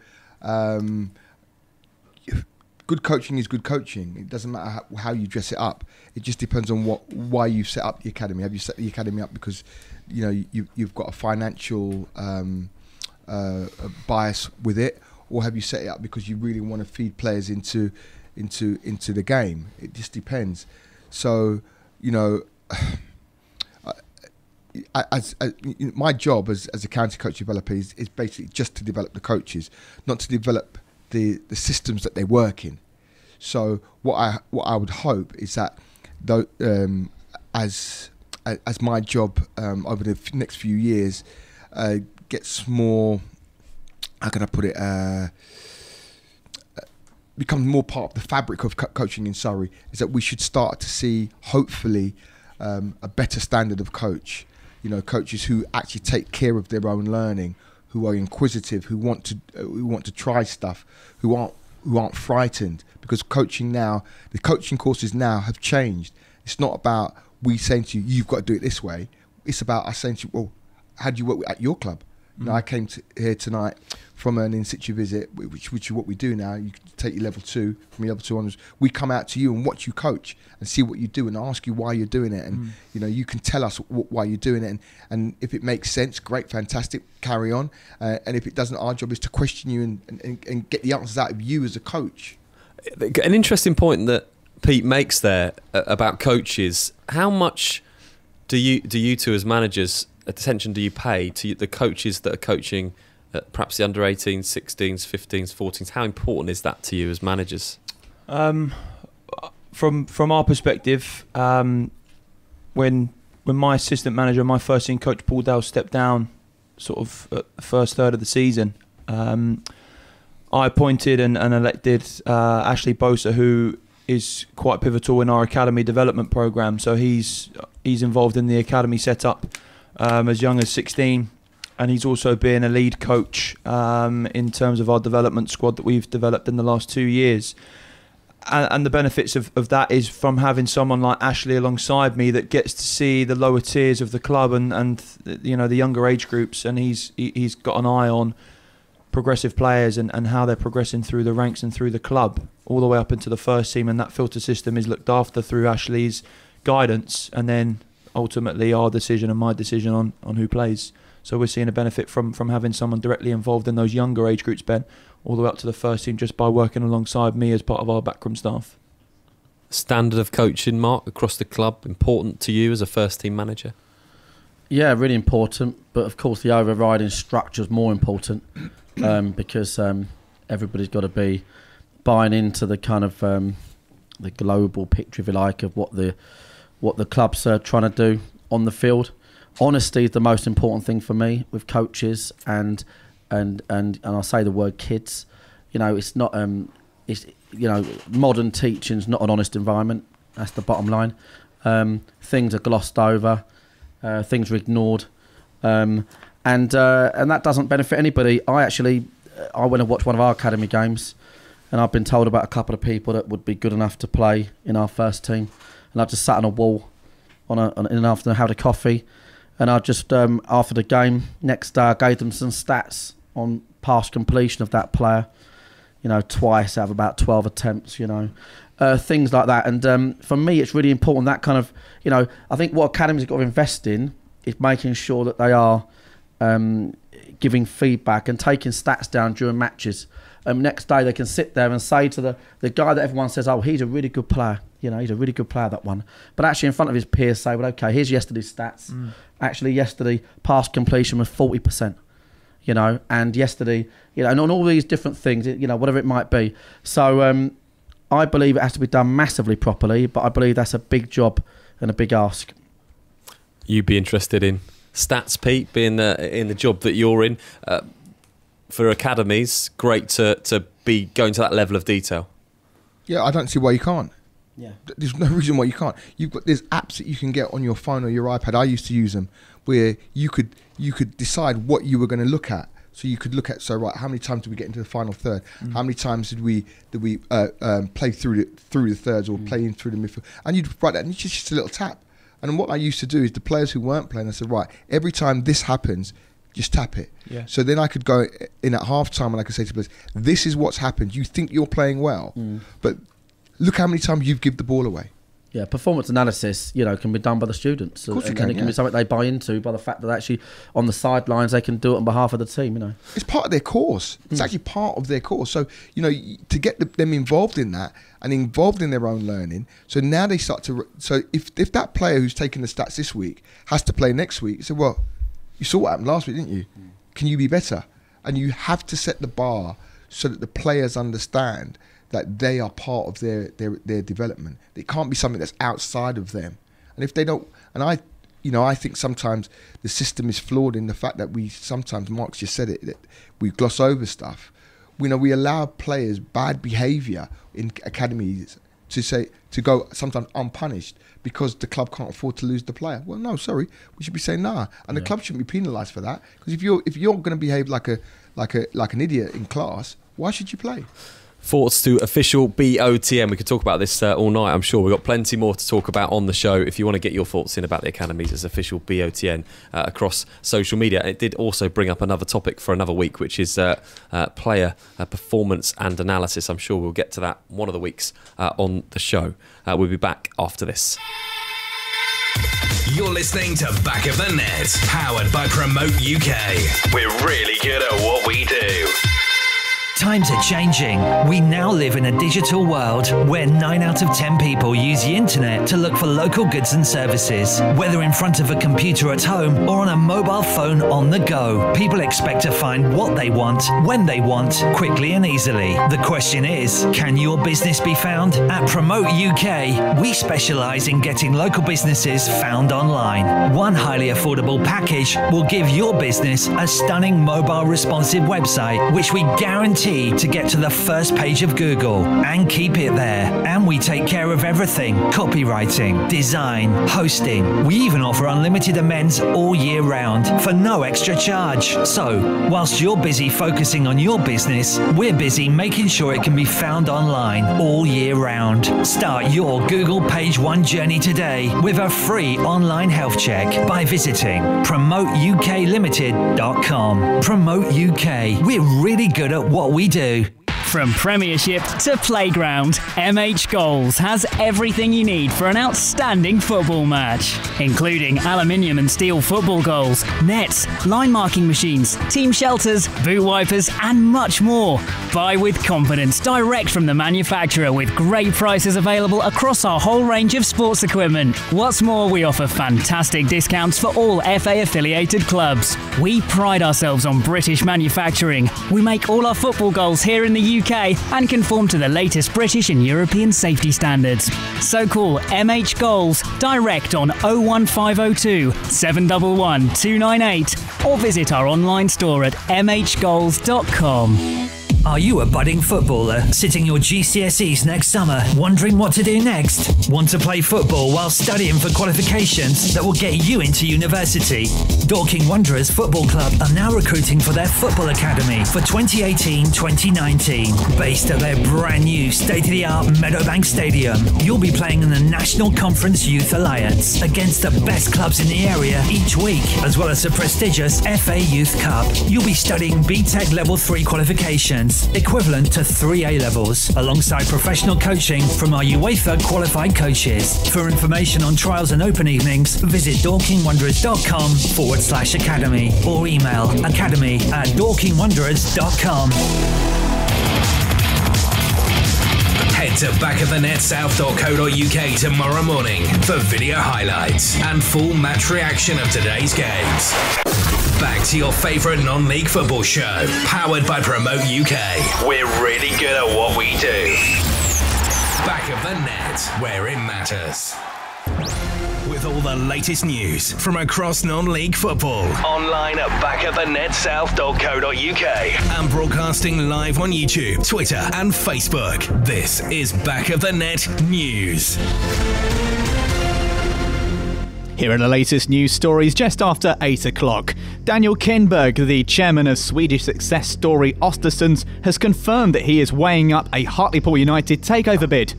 good coaching is good coaching. It doesn't matter how you dress it up. It just depends on why you set up the academy. Have you set the academy up because, you know, you've got a financial bias with it, or have you set it up because you really want to feed players into the game? It just depends. So, you know, my job as a county coach developer is basically just to develop the coaches, not to develop the systems that they work in. So what I would hope is that as my job over the next few years gets more, how can I put it, becomes more part of the fabric of coaching in Surrey, is that we should start to see, hopefully, a better standard of coach. You know, coaches who actually take care of their own learning, who are inquisitive, who want to try stuff, who aren't frightened. Because coaching now, the coaching courses now have changed. It's not about we saying to you, you've got to do it this way. It's about us saying to you, well, how do you work at your club? You know, I came here tonight from an in-situ visit, which is what we do now. You can take your level 2, from your level 2 onwards. We come out to you and watch you coach and see what you do and ask you why you're doing it. And, you know, you can tell us why you're doing it. And if it makes sense, great, fantastic, carry on. And if it doesn't, our job is to question you and get the answers out of you as a coach. An interesting point that Pete makes there about coaches. How much do you two as managers, attention do you pay to the coaches that are coaching perhaps the under 18s, 16s, 15s, 14s? How important is that to you as managers? From our perspective, when my assistant manager, my first team coach Paul Dale, stepped down sort of at the first third of the season, I appointed and elected Ashley Bosa, who is quite pivotal in our academy development program. So he's involved in the academy setup as young as 16, and he's also been a lead coach in terms of our development squad that we've developed in the last 2 years. And the benefits of that is from having someone like Ashley alongside me that gets to see the lower tiers of the club and you know, the younger age groups, and he's got an eye on progressive players and how they're progressing through the ranks and through the club all the way up into the first team, and that filter system is looked after through Ashley's guidance and then ultimately our decision and my decision on who plays. So we're seeing a benefit from having someone directly involved in those younger age groups, Ben, all the way up to the first team, just by working alongside me as part of our backroom staff. Standard of coaching, Mark, across the club, important to you as a first team manager? Yeah, really important, but of course the overriding structure is more important because everybody's got to be buying into the kind of the global picture, if you like, of what the clubs are trying to do on the field. Honesty is the most important thing for me with coaches, and I'll say the word kids. You know, it's not it's, you know, modern teaching's not an honest environment. That's the bottom line. Things are glossed over, things are ignored, and that doesn't benefit anybody. I went and watched one of our academy games, and I've been told about a couple of people that would be good enough to play in our first team, and I just sat on a wall in an afternoon, had a coffee, and I just after the game next day I gave them some stats on pass completion of that player, you know, twice out of about 12 attempts, you know, things like that. And for me, it's really important, that kind of, you know, I think what academies have got to invest in is making sure that they are giving feedback and taking stats down during matches. Next day they can sit there and say to the guy that everyone says, oh, he's a really good player, you know, he's a really good player, that one. But actually in front of his peers say, well, okay, here's yesterday's stats. Actually, yesterday, pass completion was 40%. You know, and yesterday, you know, and on all these different things, you know, whatever it might be. So I believe it has to be done massively properly, but I believe that's a big job and a big ask. You'd be interested in stats, Pete, being in the job that you're in. For academies, great to be going to that level of detail. Yeah, I don't see why you can't. Yeah, there's no reason why you can't. There's apps that you can get on your phone or your iPad. I used to use them where you could decide what you were going to look at. So you could look at, right, how many times did we get into the final third? How many times did we play through the thirds or play in through the midfield? And you'd write that, and it's just a little tap. And what I used to do is the players who weren't playing, I said, right, every time this happens, just tap it. Yeah. So then I could go in at half time and I could say to players, this is what's happened. You think you're playing well, but look how many times you've given the ball away. Yeah, performance analysis, you know, can be done by the students. Of course and it can be something they buy into by the fact that actually on the sidelines they can do it on behalf of the team, you know. It's part of their course. It's actually part of their course. So, you know, to get them involved in that and involved in their own learning, so now they start to... So if that player who's taking the stats this week has to play next week, you say, well, you saw what happened last week, didn't you? Can you be better? And you have to set the bar so that the players understand that they are part of their development. It can't be something that's outside of them. And if they don't, and I think sometimes the system is flawed in the fact that we sometimes, Mark's just said it, that we gloss over stuff. We allow players bad behaviour in academies to go sometimes unpunished because the club can't afford to lose the player. Well, no, sorry, we should be saying nah, and the club shouldn't be penalised for that. Because if you're going to behave like an idiot in class, why should you play? Thoughts to official BOTN. We could talk about this all night, I'm sure. We've got plenty more to talk about on the show. If you want to get your thoughts in about the Academies, it's official BOTN across social media. It did also bring up another topic for another week, which is player performance and analysis. I'm sure we'll get to that one of the weeks on the show. We'll be back after this. You're listening to Back of the Net, powered by Promote UK. We're really good at what we do. Times are changing. We now live in a digital world where 9 out of 10 people use the internet to look for local goods and services. Whether in front of a computer at home or on a mobile phone on the go, people expect to find what they want, when they want, quickly and easily. The question is, can your business be found? At Promote UK, we specialise in getting local businesses found online. One highly affordable package will give your business a stunning mobile responsive website, which we guarantee to get to the first page of Google and keep it there. And we take care of everything: copywriting, design, hosting. We even offer unlimited amends all year round for no extra charge. So, whilst you're busy focusing on your business, we're busy making sure it can be found online all year round. Start your Google Page One journey today with a free online health check by visiting promoteUKLimited.com. Promote UK. We're really good at what we do. From Premiership to Playground, MH Goals has everything you need for an outstanding football match, including aluminium and steel football goals, nets, line marking machines, team shelters, boot wipers, and much more. Buy with confidence direct from the manufacturer with great prices available across our whole range of sports equipment. What's more, we offer fantastic discounts for all FA affiliated clubs. We pride ourselves on British manufacturing. We make all our football goals here in the UK and conform to the latest British and European safety standards. So call MH Goals direct on 01502 711 298 or visit our online store at mhgoals.com. Are you a budding footballer sitting your GCSEs next summer, wondering what to do next? Want to play football while studying for qualifications that will get you into university? Dorking Wanderers Football Club are now recruiting for their football academy for 2018-2019. Based at their brand new state-of-the-art Meadowbank Stadium, you'll be playing in the National Conference Youth Alliance against the best clubs in the area each week, as well as the prestigious FA Youth Cup. You'll be studying BTEC Level 3 qualifications, equivalent to 3 A-levels, alongside professional coaching from our UEFA qualified coaches. For information on trials and open evenings, visit dorkingwanderers.com/academy or email academy@dorkingwanderers.com. Head to backofthenetsouth.co.uk tomorrow morning for video highlights and full match reaction of today's games. Back to your favourite non-league football show, powered by Promote UK. We're really good at what we do. Back of the Net, where it matters. With all the latest news from across non-league football, online at backofthenetsouth.co.uk and broadcasting live on YouTube, Twitter and Facebook. This is Back of the Net News. Here are the latest news stories just after 8 o'clock. Daniel Kindberg, the chairman of Swedish success story Östersunds, has confirmed that he is weighing up a Hartlepool United takeover bid.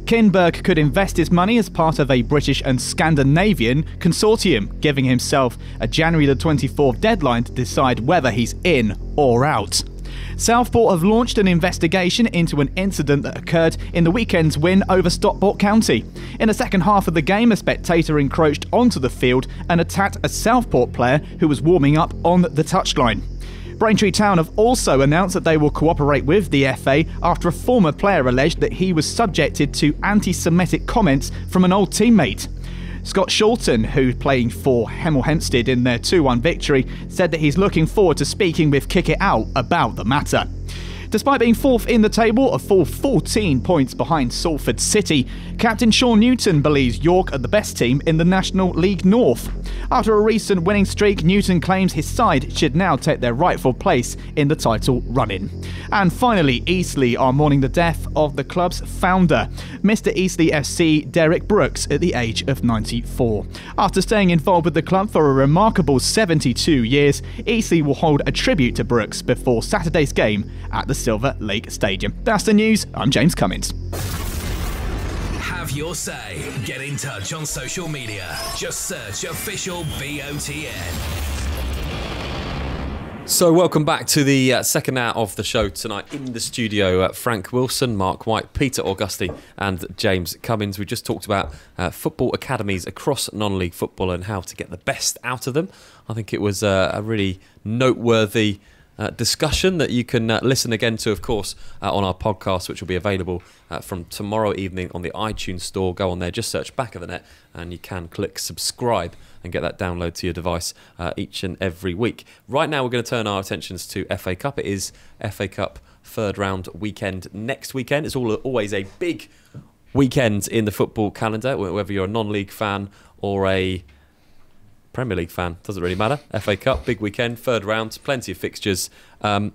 Kindberg could invest his money as part of a British and Scandinavian consortium, giving himself a January the 24th deadline to decide whether he's in or out. Southport have launched an investigation into an incident that occurred in the weekend's win over Stockport County. In the second half of the game, a spectator encroached onto the field and attacked a Southport player who was warming up on the touchline. Braintree Town have also announced that they will cooperate with the FA after a former player alleged that he was subjected to anti-Semitic comments from an old teammate. Scott Shulton, who's playing for Hemel Hempstead in their 2-1 victory, said that he's looking forward to speaking with Kick It Out about the matter. Despite being fourth in the table, a full 14 points behind Salford City, captain Sean Newton believes York are the best team in the National League North. After a recent winning streak, Newton claims his side should now take their rightful place in the title run-in. And finally, Eastleigh are mourning the death of the club's founder, Mr. Eastleigh FC Derek Brooks, at the age of 94. After staying involved with the club for a remarkable 72 years, Eastleigh will hold a tribute to Brooks before Saturday's game at the Silver Lake Stadium. That's the news. I'm James Cummins. Have your say. Get in touch on social media. Just search official BOTN. So welcome back to the second hour of the show tonight. In the studio, Frank Wilson, Mark White, Peter Augusti and James Cummins. We just talked about football academies across non-league football and how to get the best out of them. I think it was a really noteworthy discussion that you can listen again to, of course, on our podcast, which will be available from tomorrow evening on the iTunes store. Go on there, just search Back of the Net, and you can click subscribe and get that download to your device each and every week. Right now, we're going to turn our attentions to FA Cup. It is FA Cup third round weekend next weekend. It's always a big weekend in the football calendar, whether you're a non-league fan or a Premier League fan, doesn't really matter. FA Cup, big weekend, third round, plenty of fixtures. One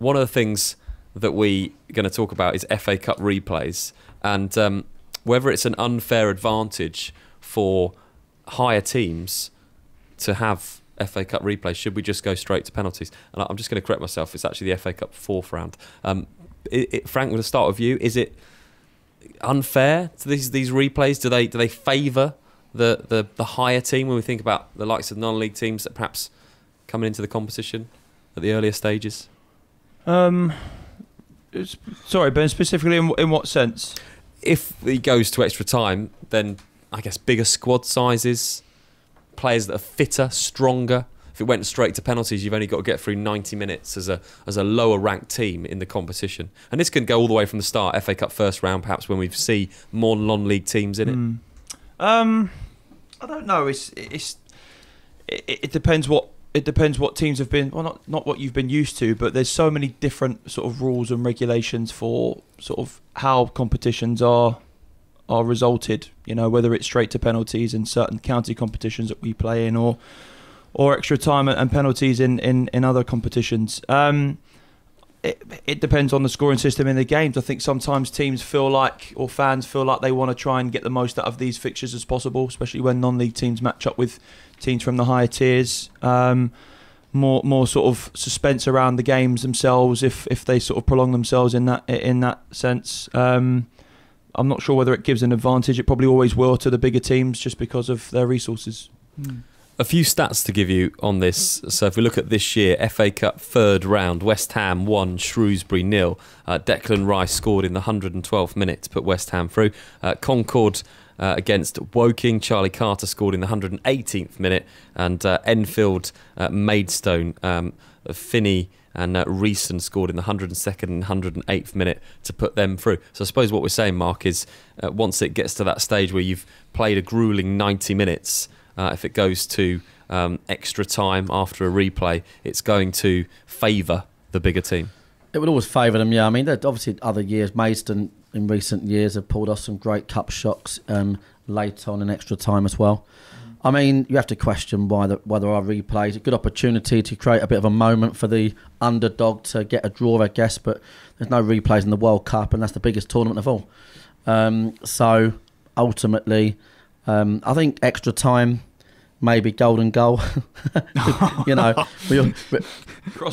of the things that we're going to talk about is FA Cup replays, and whether it's an unfair advantage for higher teams to have FA Cup replays. Should we just go straight to penalties? And I'm just going to correct myself, it's actually the FA Cup fourth round. Frank, we'll start with you. Is it unfair to these replays? Do they favour the higher team when we think about the likes of non-league teams that perhaps coming into the competition at the earlier stages? Sorry, Ben, specifically in what sense? If it goes to extra time, then I guess bigger squad sizes, players that are fitter, stronger. If it went straight to penalties, you've only got to get through 90 minutes as a lower ranked team in the competition. And this can go all the way from the start, FA Cup first round, perhaps when we see more non-league teams in it. I don't know. It depends what teams have been. Well, not what you've been used to, but there's so many different sort of rules and regulations for sort of how competitions are resulted. You know, whether it's straight to penalties in certain county competitions that we play in, or extra time and penalties in other competitions. It depends on the scoring system in the games. I think sometimes teams feel like, or fans feel like, they want to try and get the most out of these fixtures as possible, especially when non-league teams match up with teams from the higher tiers. More sort of suspense around the games themselves if they sort of prolong themselves in that sense. I'm not sure whether it gives an advantage. It probably always will to the bigger teams just because of their resources. A few stats to give you on this. So if we look at this year, FA Cup third round, West Ham 1, Shrewsbury 0. Declan Rice scored in the 112th minute to put West Ham through. Concord against Woking, Charlie Carter scored in the 118th minute. And Enfield, Maidstone, Finney and Reeson scored in the 102nd and 108th minute to put them through. So I suppose what we're saying, Mark, is once it gets to that stage where you've played a gruelling 90 minutes, if it goes to extra time after a replay, it's going to favour the bigger team. It would always favour them, yeah. I mean, obviously other years, Maidstone in recent years have pulled off some great cup shocks late on in extra time as well. I mean, you have to question whether our replays a good opportunity to create a bit of a moment for the underdog to get a draw, I guess, but there's no replays in the World Cup, and that's the biggest tournament of all. So ultimately, I think extra time, maybe golden goal. You know,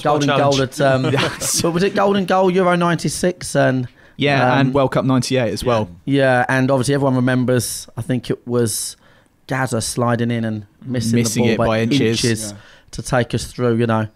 golden goal at what was it? Golden goal Euro '96 and and World Cup '98 as well. Yeah, and obviously everyone remembers. I think it was Gaza sliding in and missing the ball by inches to take us through. You know,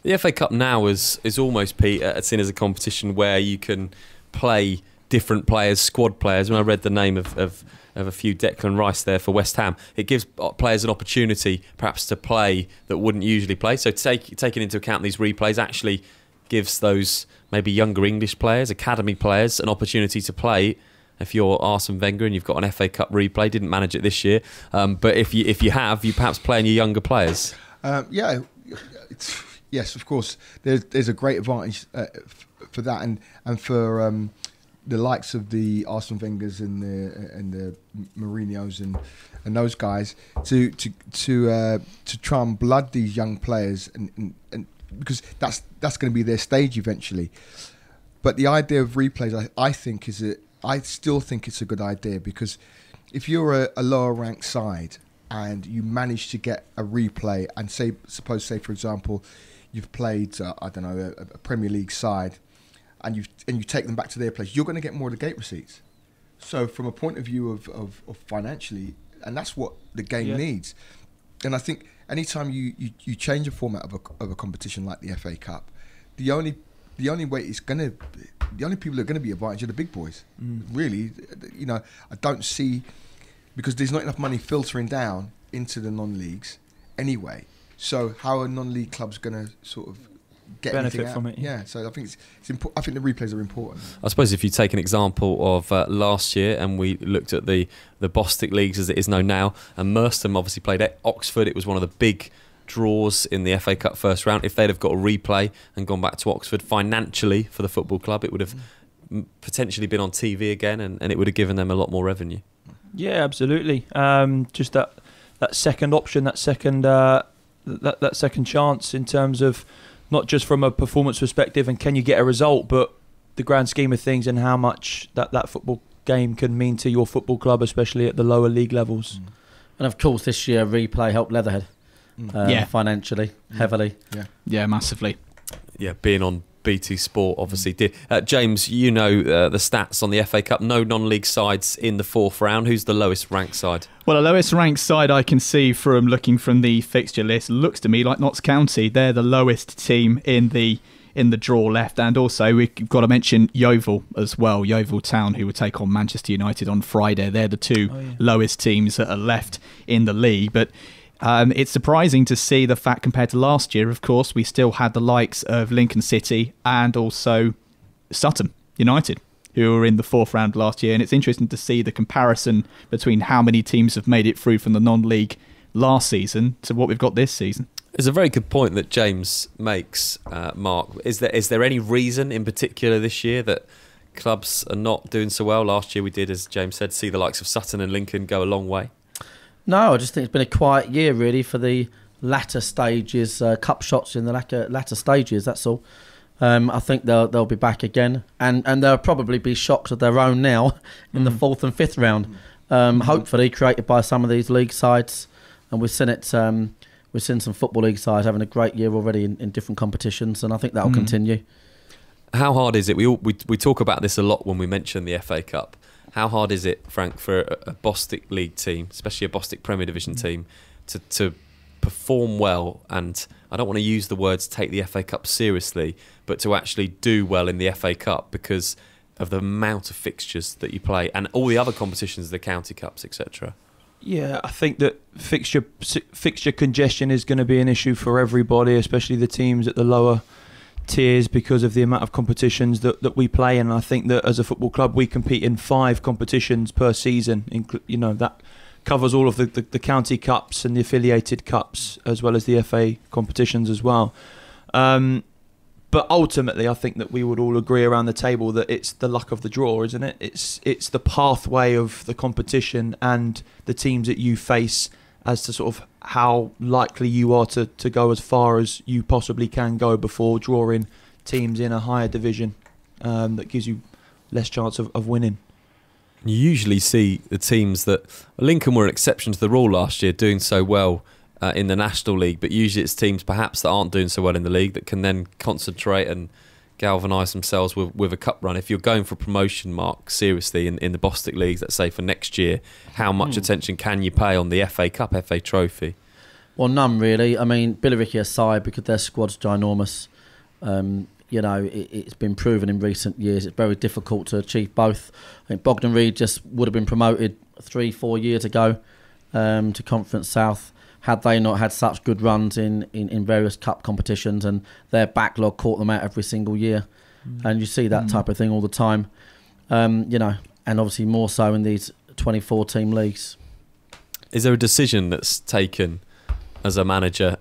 the FA Cup now is almost, Pete, seen as a competition where you can play different players, squad players. When I read the name of a few, Declan Rice there for West Ham, it gives players an opportunity perhaps to play that wouldn't usually play. So taking into account these replays actually gives those maybe younger English players, academy players, an opportunity to play. If you're Arsene Wenger and you've got an FA Cup replay, didn't manage it this year, but if you have, you perhaps playing your younger players. yes, of course, there's a great advantage for that, and for the likes of the Arsene Wengers and the Mourinhos and those guys to try and blood these young players, and because that's going to be their stage eventually. But the idea of replays, I still think it's a good idea, because if you're a lower ranked side and you manage to get a replay, and say for example, you've played I don't know, a Premier League side, and you take them back to their place, you're going to get more of the gate receipts. So from a point of view of financially, and that's what the game needs. And I think anytime you change a format of a competition like the FA Cup, the only way it's the only people that are going to be advantaged are the big boys. Really, I don't see, because there's not enough money filtering down into the non-leagues anyway. So how are non-league clubs going to sort of get benefit from it? Yeah. So I think it's important. I think the replays are important. I suppose if you take an example of last year, and we looked at the Bostik leagues as it is known now, and Merstham obviously played at Oxford. It was one of the big draws in the FA Cup first round. If they'd have got a replay and gone back to Oxford, financially for the football club, it would have potentially been on TV again, and it would have given them a lot more revenue. Yeah, absolutely. Just that second option, that second chance, in terms of not just from a performance perspective and can you get a result, but the grand scheme of things and how much that football game can mean to your football club, especially at the lower league levels. And of course, this year replay helped Leatherhead financially, heavily. Yeah, massively. Yeah, being on BT Sport obviously did. James, the stats on the FA Cup. No non-league sides in the fourth round. Who's the lowest ranked side? Well, the lowest ranked side I can see from looking from the fixture list looks to me like Notts County. They're the lowest team in the draw left, and also we've got to mention Yeovil as well. Yeovil Town, who will take on Manchester United on Friday. They're the two lowest teams that are left in the league, but it's surprising to see the fact, compared to last year, of course, we still had the likes of Lincoln City and also Sutton United, who were in the fourth round last year. And it's interesting to see the comparison between how many teams have made it through from the non-league last season to what we've got this season. It's a very good point that James makes, Mark. Is there any reason in particular this year that clubs are not doing so well? Last year we did, as James said, see the likes of Sutton and Lincoln go a long way. No, I just think it's been a quiet year, really, for the latter stages, cup shots in the latter stages, that's all. I think they'll be back again, and they'll probably be shocks of their own now in the fourth and fifth round, hopefully created by some of these league sides. And we've seen it. We've seen some football league sides having a great year already in different competitions, and I think that'll continue. How hard is it? We talk about this a lot when we mention the FA Cup. How hard is it, Frank, for a Bostik League team, especially a Bostik Premier Division team, to perform well, and I don't want to use the words take the FA Cup seriously, but to actually do well in the FA Cup because of the amount of fixtures that you play and all the other competitions, the county cups, etc.? Yeah, I think that fixture congestion is going to be an issue for everybody, especially the teams at the lower tiers, because of the amount of competitions that we play. And I think that as a football club we compete in 5 competitions per season. That covers all of the county cups and the affiliated cups, as well as the FA competitions as well. But ultimately I think that we would all agree around the table that it's the luck of the draw, isn't it? It's the pathway of the competition and the teams that you face as to sort of how likely you are to go as far as you possibly can go before drawing teams in a higher division that gives you less chance of winning. You usually see the teams that... Lincoln were an exception to the rule last year, doing so well in the National League, but usually it's teams perhaps that aren't doing so well in the league that can then concentrate and galvanise themselves with a cup run. If you're going for promotion, Mark, seriously, in the Bostik leagues, let's say for next year, how much attention can you pay on the FA Cup, FA Trophy? Well, none really. I mean, Billericay aside, because their squad's ginormous. It's been proven in recent years it's very difficult to achieve both. I think Bogdan Reed just would have been promoted 3-4 years ago to Conference South had they not had such good runs in various cup competitions, and their backlog caught them out every single year. And you see that type of thing all the time, and obviously more so in these 24-team leagues. Is there a decision that's taken as a manager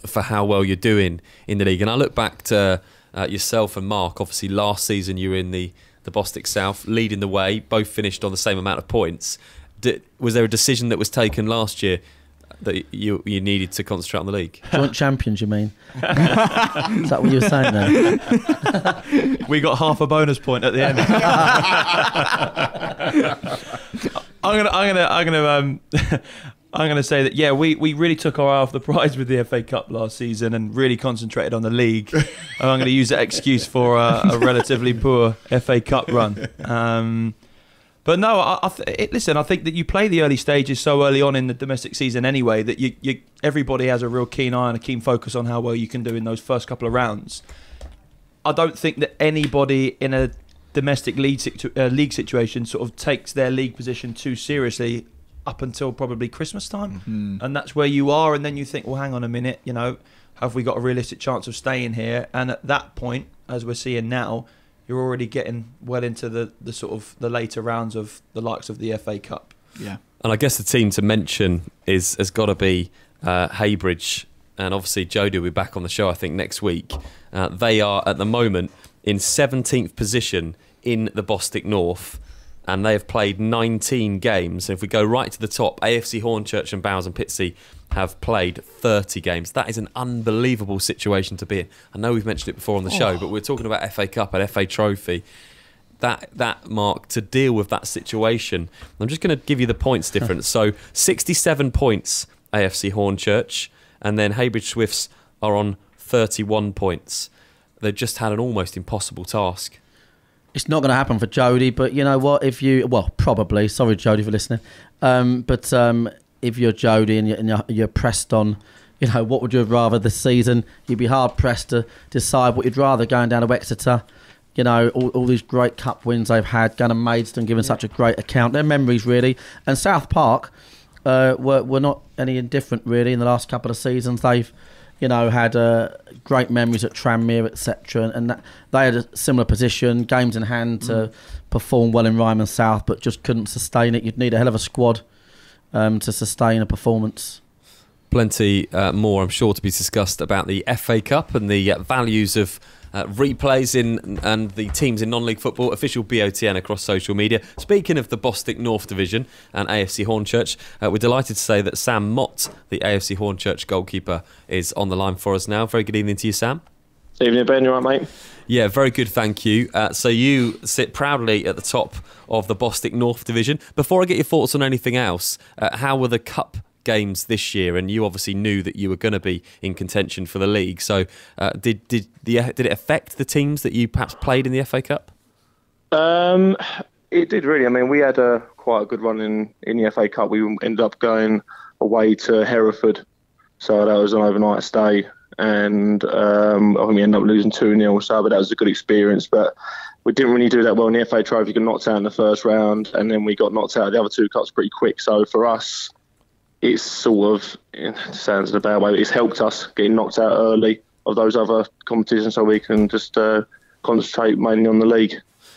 for how well you're doing in the league. And I look back to yourself and Mark. Obviously, last season you were in the Bostik South, leading the way. Both finished on the same amount of points. Was there a decision that was taken last year that you needed to concentrate on the league? Joint champions, you mean? Is that what you were saying then? We got half a bonus point at the end. I'm gonna say that, yeah, we really took our eye off the prize with the FA Cup last season and really concentrated on the league. And I'm going to use that excuse for a relatively poor FA Cup run. But no, listen, I think that you play the early stages so early on in the domestic season anyway that everybody has a real keen eye and a keen focus on how well you can do in those first couple of rounds. I don't think that anybody in a domestic league situation sort of takes their league position too seriously up until probably Christmas time. And that's where you are, and then you think, well, hang on a minute, have we got a realistic chance of staying here? And at that point, as we're seeing now, you're already getting well into the sort of the later rounds of the likes of the FA Cup. Yeah. And I guess the team to mention has got to be Heybridge, and obviously Jody will be back on the show I think next week. They are at the moment in 17th position in the Bostik North, and they have played 19 games. And if we go right to the top, AFC Hornchurch and Bowes and Pitsea have played 30 games. That is an unbelievable situation to be in. I know we've mentioned it before on the show, but we're talking about FA Cup and FA Trophy. That Mark, to deal with that situation, I'm just going to give you the points difference. So 67 points AFC Hornchurch, and then Heybridge Swifts are on 31 points. They've just had an almost impossible task. It's not going to happen for Jody, but you know what? Probably. Sorry, Jody, for listening. But if you're Jody and you're pressed on, what would you rather this season? You'd be hard pressed to decide what you'd rather, going down to Exeter. All these great cup wins they've had, going to Maidstone, giving such a great account. Their memories, really. And South Park were not any indifferent, really, in the last couple of seasons. They've had great memories at Tranmere, etc. And they had a similar position, games in hand to perform well in Ryman South, but just couldn't sustain it. You'd need a hell of a squad to sustain a performance. Plenty more, I'm sure, to be discussed about the FA Cup and the values of replays and the teams in non-league football. Official BOTN across social media. Speaking of the Bostik North Division and AFC Hornchurch, we're delighted to say that Sam Mott, the AFC Hornchurch goalkeeper, is on the line for us now. Very good evening to you, Sam. Evening, Ben. You all right, mate? Yeah, very good, thank you. So you sit proudly at the top of the Bostik North Division. Before I get your thoughts on anything else, how were the Cup games this year? And you obviously knew that you were going to be in contention for the league. So did it affect the teams that you perhaps played in the FA Cup? It did, really. I mean, we had quite a good run in the FA Cup. We ended up going away to Hereford. So that was an overnight stay. And I think we ended up losing 2-0. So but that was a good experience. But we didn't really do that well in the FA Trophy. We got knocked out in the first round. And then we got knocked out of the other two cups pretty quick. So for us, it's sort of, it sounds in a bad way, but it's helped us getting knocked out early of those other competitions so we can just concentrate mainly on the league.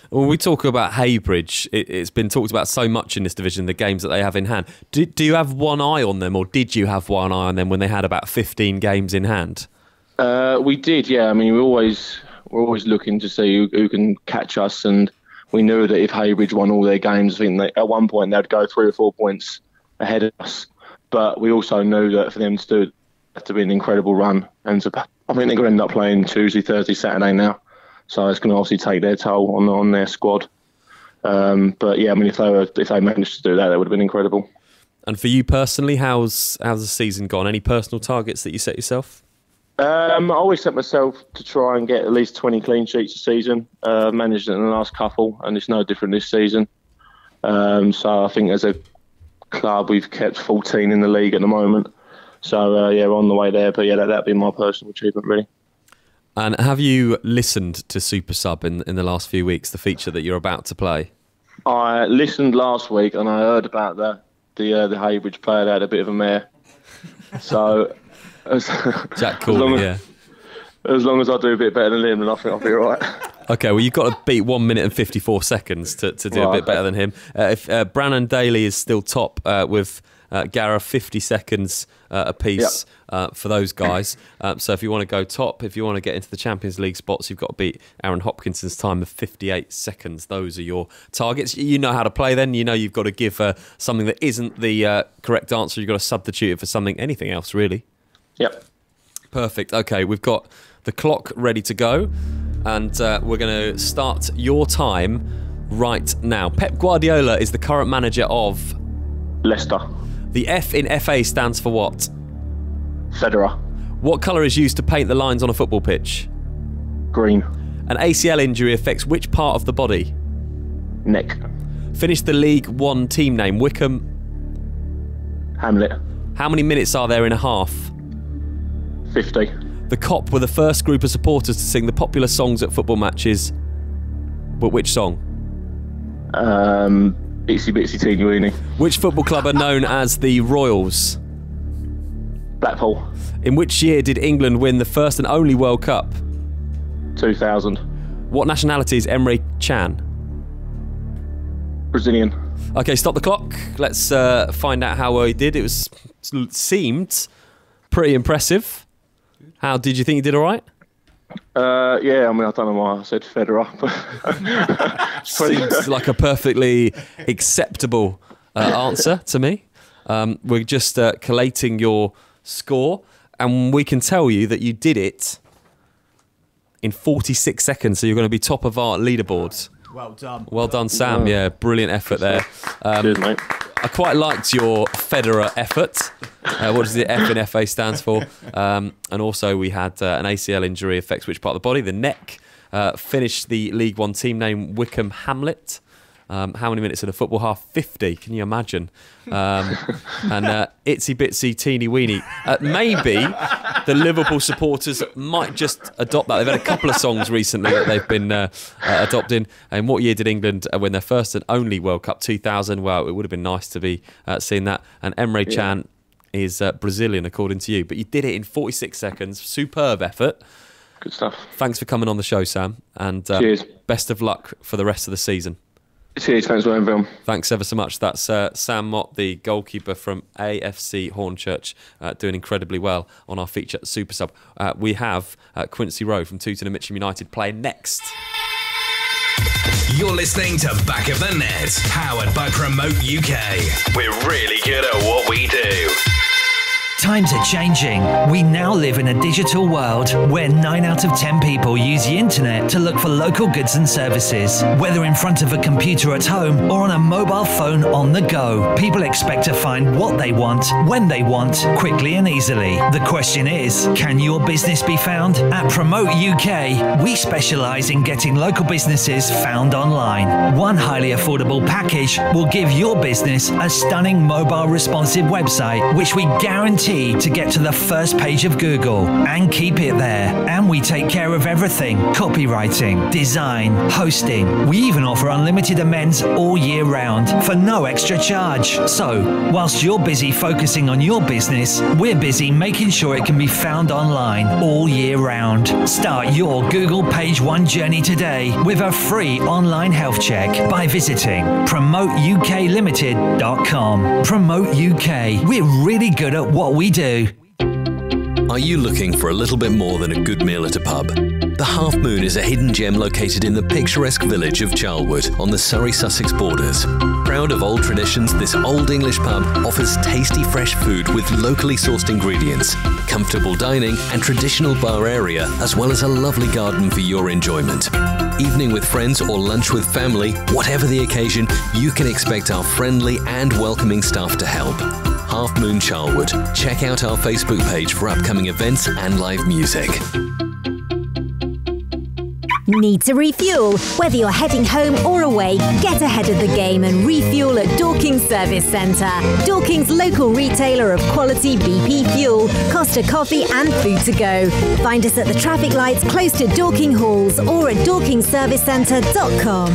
When we talk about Heybridge, it's been talked about so much in this division, the games that they have in hand. Do you have one eye on them, or did you have one eye on them when they had about 15 games in hand? We did, yeah. I mean, we're always looking to see who can catch us, and we knew that if Heybridge won all their games, I think at one point they'd go 3 or 4 points ahead of us. But we also knew that for them to do it, had to be an incredible run. And I think they're going to end up playing Tuesday, Thursday, Saturday now. So it's going to obviously take their toll on their squad. But yeah, I mean, if they managed to do that, that would have been incredible. And for you personally, how's the season gone? Any personal targets that you set yourself? I always set myself to try and get at least 20 clean sheets a season. Managed it in the last couple, and it's no different this season. So I think as a club, we've kept 14 in the league at the moment. So yeah, we're on the way there. But yeah, that'd be my personal achievement, really. And have you listened to Super Sub in the last few weeks, the feature that you're about to play? I listened last week and I heard about the Heybridge player that had a bit of a mare. So Jack Cooley, yeah. As long as I do a bit better than him, then I think I'll be all right. Okay, well, you've got to beat 1 minute and 54 seconds to do a bit better than him. If Brannan Daly is still top with Gareth, 50 seconds apiece for those guys. So if you want to go top, if you want to get into the Champions League spots, you've got to beat Aaron Hopkinson's time of 58 seconds. Those are your targets. You know how to play then. You know you've got to give something that isn't the correct answer. You've got to substitute it for anything else, really. Yep. Perfect. Okay, we've got the clock ready to go, and we're going to start your time right now. Pep Guardiola is the current manager of Leicester. The F in FA stands for what? Federer. What colour is used to paint the lines on a football pitch? Green. An ACL injury affects which part of the body? Neck. Finish the League One team name. Wickham. Hamlet. How many minutes are there in a half? 50. The Cop were the first group of supporters to sing the popular songs at football matches. But which song? Itsy Bitsy Teeny Weeny. Which football club are known as the Royals? Blackpool. In which year did England win the first and only World Cup? 2000. What nationality is Emre Can? Brazilian. Okay, stop the clock. Let's find out how well he did. It seemed pretty impressive. How did you think he did? All right? Yeah, I mean, I don't know why I said Federer. Seems like a perfectly acceptable answer to me. We're just collating your score, and we can tell you that you did it in 46 seconds, so you're going to be top of our leaderboards. Well done. Well done, Sam. Yeah, brilliant effort there. Cheers, mate. I quite liked your Federer effort. What does the F in FA stands for? And also we had an ACL injury affects which part of the body? The neck. Finished the League One team name Wickham Hamlet. How many minutes in a football half? 50. Can you imagine? And Itsy Bitsy Teeny Weeny. Maybe the Liverpool supporters might just adopt that. They've had a couple of songs recently that they've been adopting. And what year did England win their first and only World Cup? 2000. Well, it would have been nice to be seeing that. And Emre Can is Brazilian, according to you. But you did it in 46 seconds. Superb effort. Good stuff. Thanks for coming on the show, Sam. And cheers. Best of luck for the rest of the season. Cheers, thanks for having me on. Thanks ever so much. That's Sam Mott, the goalkeeper from AFC Hornchurch, doing incredibly well on our feature Super Sub. We have Quincy Rowe from Tooting and Mitcham United playing next. You're listening to Back of the Net, powered by Promote UK. We're really good at what we do. Times are changing. We now live in a digital world where 9 out of 10 people use the internet to look for local goods and services. Whether in front of a computer at home or on a mobile phone on the go, people expect to find what they want, when they want, quickly and easily. The question is, can your business be found? At Promote UK, we specialise in getting local businesses found online. One highly affordable package will give your business a stunning mobile responsive website, which we guarantee to get to the first page of Google and keep it there. And we take care of everything: copywriting, design, hosting. We even offer unlimited amends all year round for no extra charge. So, whilst you're busy focusing on your business, we're busy making sure it can be found online all year round. Start your Google Page One journey today with a free online health check by visiting PromoteUKLimited.com. Promote UK. We're really good at what we do. Are you looking for a little bit more than a good meal at a pub? The Half Moon is a hidden gem located in the picturesque village of Charlwood on the Surrey-Sussex borders. Proud of old traditions, this old English pub offers tasty fresh food with locally sourced ingredients, comfortable dining and traditional bar area, as well as a lovely garden for your enjoyment. Evening with friends or lunch with family, whatever the occasion, you can expect our friendly and welcoming staff to help. Half Moon Charlwood. Check out our Facebook page for upcoming events and live music. Need to refuel? Whether you're heading home or away, get ahead of the game and refuel at Dorking's Service Centre. Dorking's local retailer of quality BP fuel, Costa coffee and food to go. Find us at the traffic lights close to Dorking Halls or at dorkingservicecentre.com.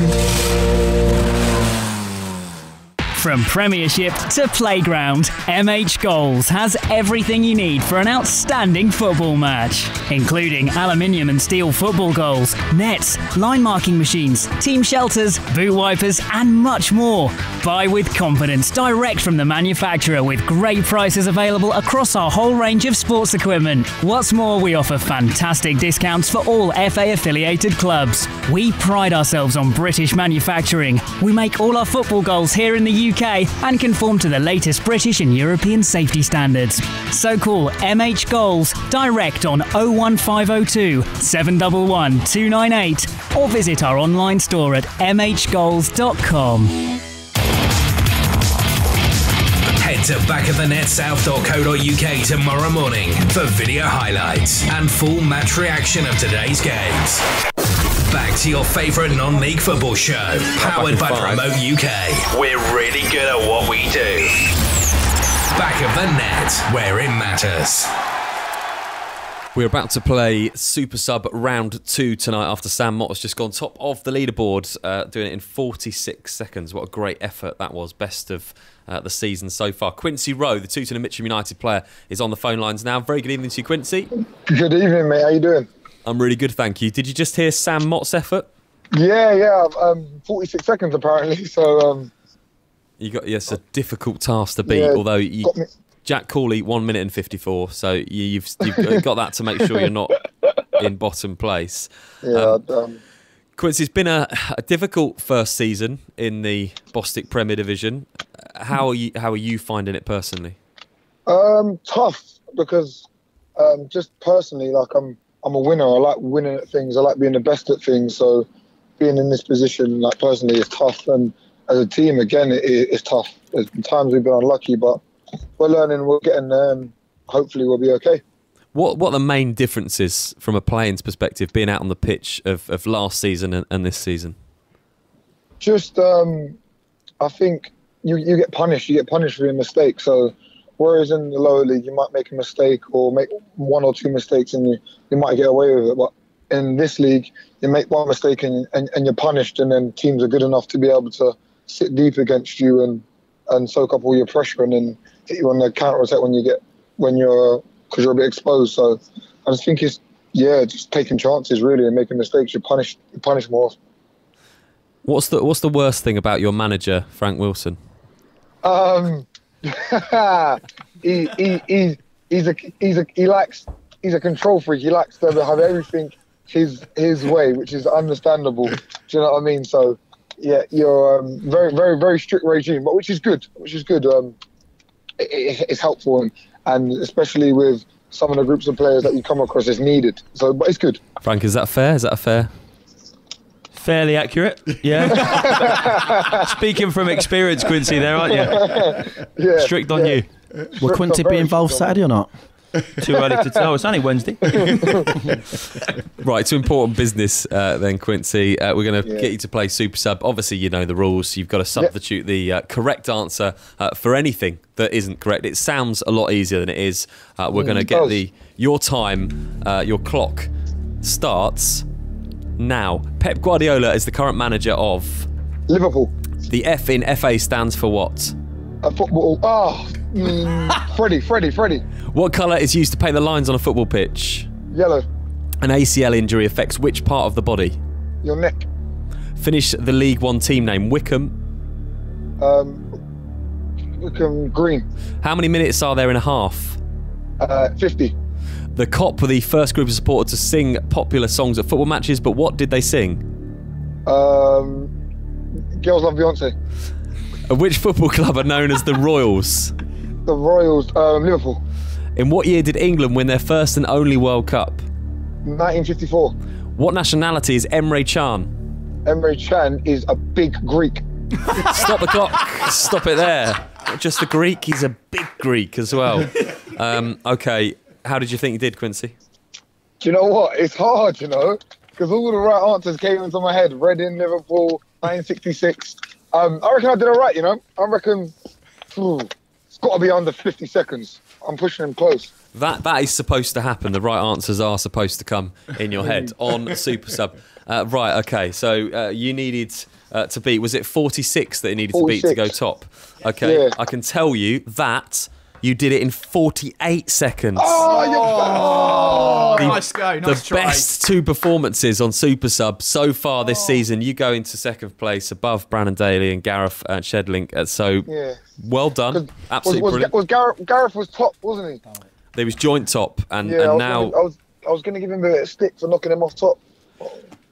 From Premiership to Playground, MH Goals has everything you need for an outstanding football match, including aluminium and steel football goals, nets, line marking machines, team shelters, boot wipers, and much more. Buy with confidence direct from the manufacturer with great prices available across our whole range of sports equipment. What's more, we offer fantastic discounts for all FA affiliated clubs. We pride ourselves on British manufacturing. We make all our football goals here in the UK and conform to the latest British and European safety standards. So call MH Goals direct on 01502 711 298 or visit our online store at mhgoals.com. Head to backofthenetsouth.co.uk tomorrow morning for video highlights and full match reaction of today's games. Back to your favourite non-league football show, powered by Promote UK. We're really good at what we do. Back of the net, where it matters. We're about to play Super Sub round 2 tonight after Sam Mott has just gone top of the leaderboard, doing it in 46 seconds. What a great effort that was. Best of the season so far. Quincy Rowe, the Tooting and Mitcham United player, is on the phone lines now. Very good evening to you, Quincy. Good evening, mate. How you doing? I'm really good, thank you. Did you just hear Sam Mott's effort? Yeah. 46 seconds apparently. So it's a difficult task to beat. Although Jack Cooley 1 minute and 54. So you've got that to make sure you're not in bottom place. Quincy, it's been a difficult first season in the Bostik Premier Division. How are you finding it personally? Tough, because just personally, like I'm a winner. I like winning at things. I like being the best at things. So being in this position, like personally, is tough. And as a team, again, it's tough. There's been times we've been unlucky, but we're learning. We're getting there, and hopefully we'll be okay. What are the main differences from a playing's perspective, being out on the pitch of last season and this season? Just, I think you get punished. You get punished for your mistakes. So whereas in the lower league, you might make a mistake or make 1 or 2 mistakes and you might get away with it. But in this league, you make 1 mistake and you're punished, and then teams are good enough to be able to sit deep against you and soak up all your pressure and then hit you on the counter-attack because you're a bit exposed. So I just think it's just taking chances really and making mistakes. You're punished more. What's the worst thing about your manager, Frank Wilson? He's a control freak. He likes to have everything his way, which is understandable. Do you know what I mean? So yeah, you're very, very, very strict regime, but which is good. It's helpful, and especially with some of the groups of players that you come across, it's needed. So, but it's good. Frank, is that fair? Fairly accurate, yeah. Speaking from experience, Quincy, there, aren't you? Yeah. Strict on you. Will Quincy be involved Saturday or not? Too early to tell. It's only Wednesday. Right, to important business then, Quincy. We're going to get you to play Super Sub. Obviously, you know the rules. You've got to substitute the correct answer for anything that isn't correct. It sounds a lot easier than it is. We're going to get your time, your clock starts now. Pep Guardiola is the current manager of Liverpool. The F in FA stands for what? Football. Freddie. What colour is used to paint the lines on a football pitch? Yellow. An ACL injury affects which part of the body? Your neck. Finish the League One team name. Wickham. Wickham Green. How many minutes are there in a half? 50. The COP were the first group of supporters to sing popular songs at football matches, but what did they sing? Girls Love Beyonce. Which football club are known as the Royals? The Royals, Liverpool. In what year did England win their first and only World Cup? 1954. What nationality is Emre Can? Emre Can is a big Greek. Stop the clock. Stop it there. Not just a Greek, he's a big Greek as well. Okay, how did you think you did, Quincy? Do you know what? It's hard, because all the right answers came into my head. Reading, Liverpool, 1966. I reckon I did all right, I reckon it's got to be under 50 seconds. I'm pushing him close. That is supposed to happen. The right answers are supposed to come in your head on Super Sub. Right, okay. So you needed to beat, was it 46 that you needed 46. To beat to go top? Okay, yeah. I can tell you that you did it in 48 seconds. Nice go, nice try. The best two performances on Super Sub so far this season. You go into second place above Brandon Daly and Gareth Shedlink. So well done. Absolutely brilliant. Gareth was top, wasn't he? They was joint top, and now I was going to give him a bit of stick for knocking him off top.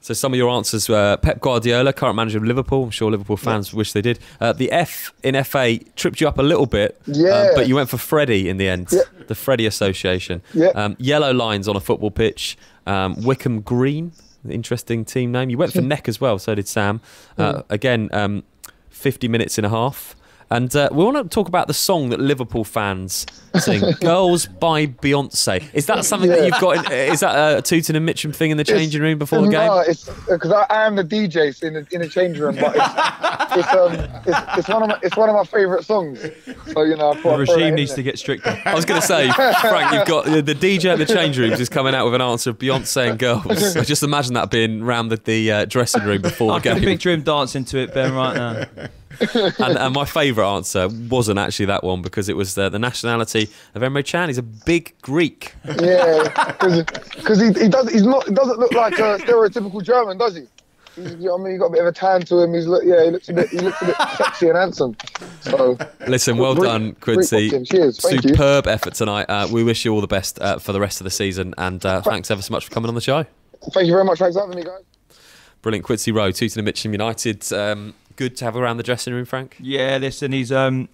So some of your answers were Pep Guardiola, current manager of Liverpool. I'm sure Liverpool fans wish they did. The F in FA tripped you up a little bit, but you went for Freddie in the end, the Freddie Association. Yellow lines on a football pitch. Wickham Green, interesting team name. You went for Neck as well, so did Sam. Again, 50 minutes and a half. And we want to talk about the song that Liverpool fans sing, Girls by Beyonce. Is that something that you've got? Is that a Tootin and Mitcham thing in the changing room before the game? No, it's because I am the DJ in the changing room, but it's one of my favourite songs. So the regime needs to get stricter. I was going to say, Frank, you've got the DJ at the changing rooms is coming out with an answer of Beyonce and Girls. I just imagine that being round the dressing room before the game. I can picture him dancing to it, Ben, right now. And my favourite answer wasn't actually that one because it was the nationality of Emre Can. He's a big Greek. Yeah, because he doesn't look like a stereotypical German, does he? He's got a bit of a tan to him. He looks a bit sexy and handsome. So listen, well done, Quincy. Cheers, superb effort tonight. We wish you all the best for the rest of the season, and thanks ever so much for coming on the show. Thank you very much. Thanks for having me, guys. Brilliant, Quincy Rowe, Tooting and Mitcham United. Good to have around the dressing room, Frank. Yeah, listen, he's a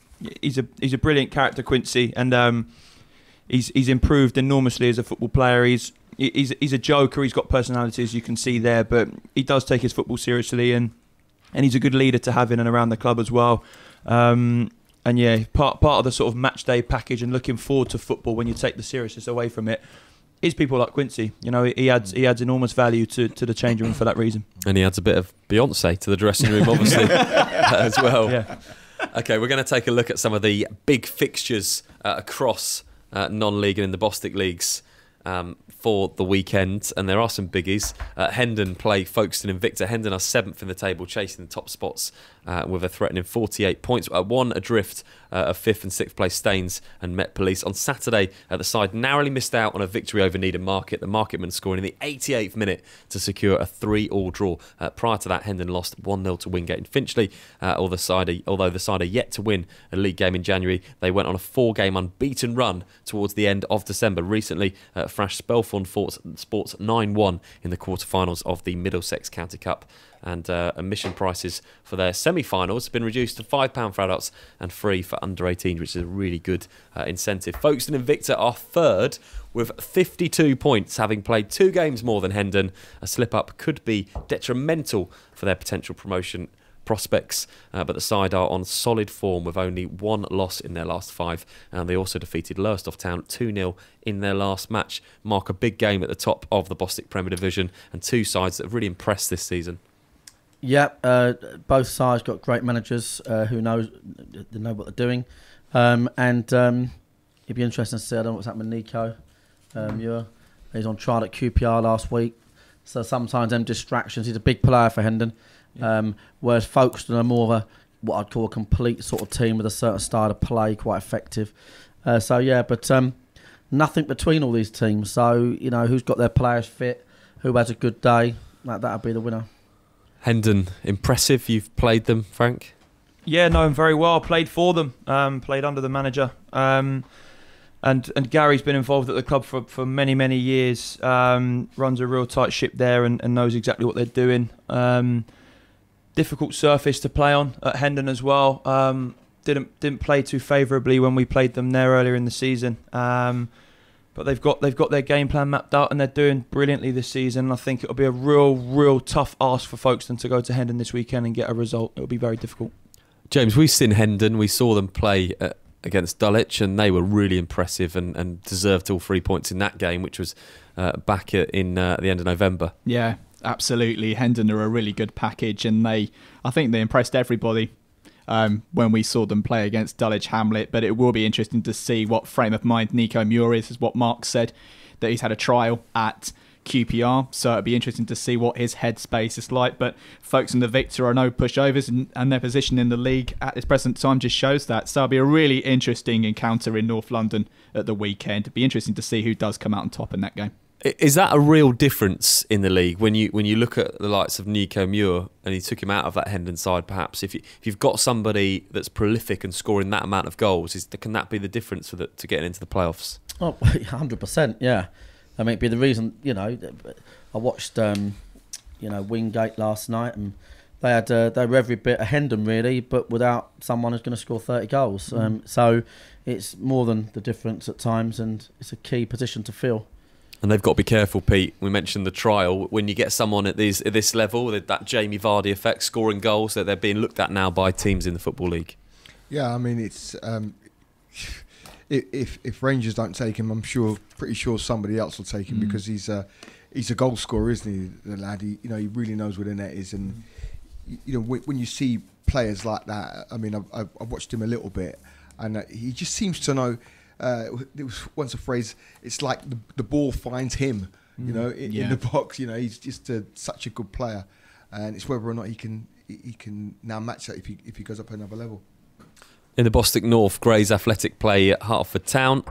brilliant character, Quincy, and he's improved enormously as a football player. He's a joker. He's got personality, as you can see there, but he does take his football seriously, and he's a good leader to have in and around the club as well. And yeah, part of the sort of match day package and looking forward to football when you take the seriousness away from it is people like Quincy. He adds enormous value to the changing room for that reason. And he adds a bit of Beyonce to the dressing room, obviously, as well. Yeah. Okay, we're going to take a look at some of the big fixtures across non-league and in the Bostik leagues for the weekend, and there are some biggies. Hendon play Folkestone Invicta. Hendon are 7th in the table, chasing the top spots with a threatening 48 points. One adrift of 5th and 6th place Staines and Met Police. On Saturday, the side narrowly missed out on a victory over Needham Market. The Marketmen scoring in the 88th minute to secure a 3-all draw. Prior to that, Hendon lost 1-0 to Wingate and Finchley. Although the side are yet to win a league game in January, they went on a 4-game unbeaten run towards the end of December. Recently, Thrash Spelthorne Sports 9-1 in the quarterfinals of the Middlesex County Cup. And admission prices for their semi-finals have been reduced to £5 for adults and free for under 18, which is a really good incentive. Folkestone Invicta are 3rd with 52 points, having played 2 games more than Hendon. A slip-up could be detrimental for their potential promotion prospects, but the side are on solid form with only 1 loss in their last 5, and they also defeated Lowestoft Town 2-0 in their last match. Mark a big game at the top of the Bostik Premier Division, and 2 sides that have really impressed this season. Yep, both sides got great managers who know what they're doing, and it'd be interesting to see. I don't know what's happened with Nico. He's on trial at QPR last week, so sometimes them distractions. He's a big player for Hendon, whereas Folkestone are more of a what I'd call a complete sort of team with a certain style of play, quite effective. But nothing between all these teams. So who's got their players fit, who has a good day, that'll be the winner. Hendon, impressive. You've played them, Frank? Yeah, know them very well. Played for them. Played under the manager. And Gary's been involved at the club for many, many years. Runs a real tight ship there and knows exactly what they're doing. Difficult surface to play on at Hendon as well. Didn't play too favourably when we played them there earlier in the season. But they've got their game plan mapped out and they're doing brilliantly this season. I think it'll be a real tough ask for Folkestone to go to Hendon this weekend and get a result. It'll be very difficult. James, we've seen Hendon. We saw them play against Dulwich and they were really impressive and deserved all 3 points in that game, which was back in the end of November. Yeah, absolutely. Hendon are a really good package and I think they impressed everybody. when we saw them play against Dulwich Hamlet. But it will be interesting to see what frame of mind Nico Muir is what Mark said, that he's had a trial at QPR, so it'll be interesting to see what his headspace is like. But folks in the Victor are no pushovers, and their position in the league at this present time just shows that. So it'll be a really interesting encounter in North London at the weekend. It'll be interesting to see who does come out on top in that game. Is that a real difference in the league when you look at the likes of Nico Muir, and he took him out of that Hendon side? Perhaps if you've got somebody that's prolific and scoring that amount of goals, can that be the difference to getting into the playoffs? Oh, 100%, yeah. I mean, it'd be the reason, I watched, Wingate last night, and they were every bit a Hendon really, but without someone who's going to score 30 goals. So it's more than the difference at times, and it's a key position to fill. And they've got to be careful, Pete. We mentioned the trial. When you get someone at this level, that Jamie Vardy effect, scoring goals, that they're being looked at now by teams in the Football League. Yeah, I mean, it's... If Rangers don't take him, I'm pretty sure somebody else will take him, because he's a goal scorer, isn't he? The lad, he really knows where the net is, and when you see players like that, I mean, I watched him a little bit, and he just seems to know. There was once a phrase: "It's like the ball finds him," in the box. He's just such a good player, and it's whether or not he can now match that if he goes up another level. In the Bostik North, Grays Athletic play at Hertford Town.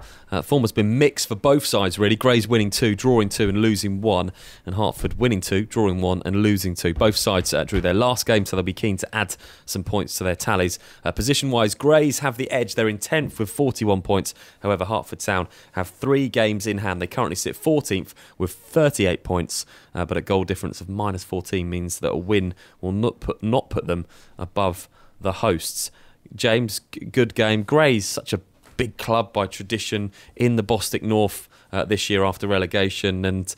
Form has been mixed for both sides, really. Grays winning 2, drawing 2 and losing 1. And Hertford winning 2, drawing 1 and losing 2. Both sides drew their last game, so they'll be keen to add some points to their tallies. Position-wise, Grays have the edge. They're in 10th with 41 points. However, Hertford Town have 3 games in hand. They currently sit 14th with 38 points. But a goal difference of -14 means that a win will not put them above the hosts. James, good game. Grays, such a big club by tradition in the Bostik North this year after relegation, and